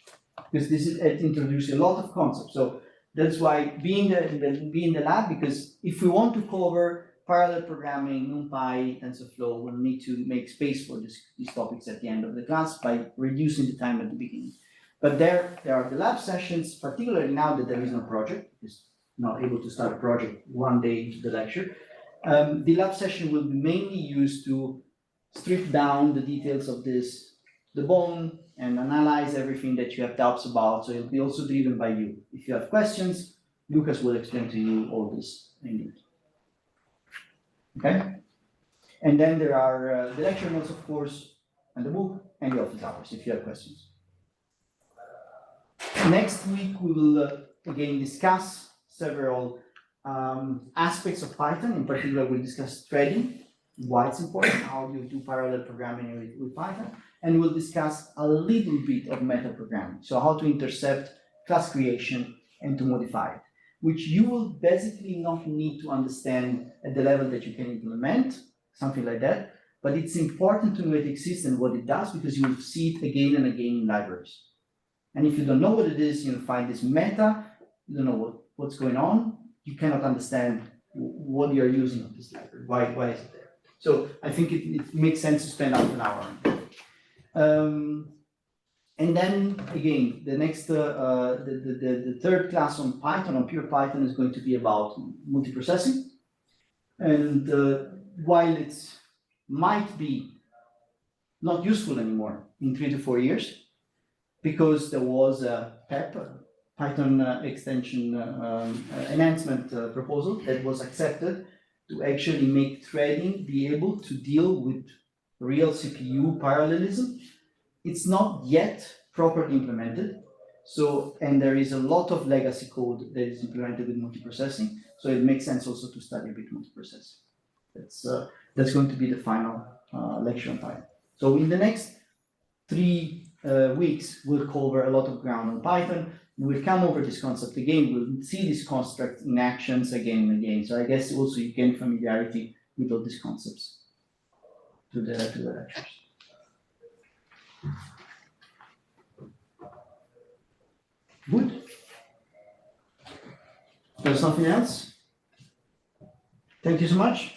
S1: because it introduces a lot of concepts. So that's why be in the lab, because if we want to cover parallel programming, NumPy, TensorFlow, we'll need to make space for these topics at the end of the class by reducing the time at the beginning. But there are the lab sessions, particularly now that there is no project, because not able to start a project one day into the lecture. The lab session will be mainly used to strip down the details of the bone, and analyze everything that you have doubts about. So it'll be also driven by you. If you have questions, Lucas will explain to you all this in detail. Okay? And then there are the lecture notes, of course, and the book, and the office hours if you have questions. Next week, we will again discuss several aspects of Python. In particular, we'll discuss threading, why it's important, how you do parallel programming with Python, and we'll discuss a little bit of meta programming. So how to intercept class creation and to modify it, which you will basically not need to understand at the level that you can implement, something like that. But it's important to know it exists and what it does, because you will see it again and again in libraries. And if you don't know what it is, you'll find this meta, you don't know what's going on, you cannot understand what you're using of this library, why is it there? So I think it makes sense to spend half an hour on it. And then again, the next, the third class on Python, on pure Python, is going to be about multiprocessing. And while it might be not useful anymore in 3 to 4 years, because there was a PEP, Python extension enhancement proposal that was accepted to actually make threading be able to deal with real CPU parallelism. It's not yet properly implemented. So, and there is a lot of legacy code that is implemented with multiprocessing. So it makes sense also to study a bit multiprocessing. That's going to be the final lecture on Python. So in the next 3 weeks, we'll cover a lot of ground on Python. We'll come over this concept again. We'll see this construct in actions again and again. So I guess also you gain familiarity with all these concepts to the lectures. Good. There's nothing else. Thank you so much.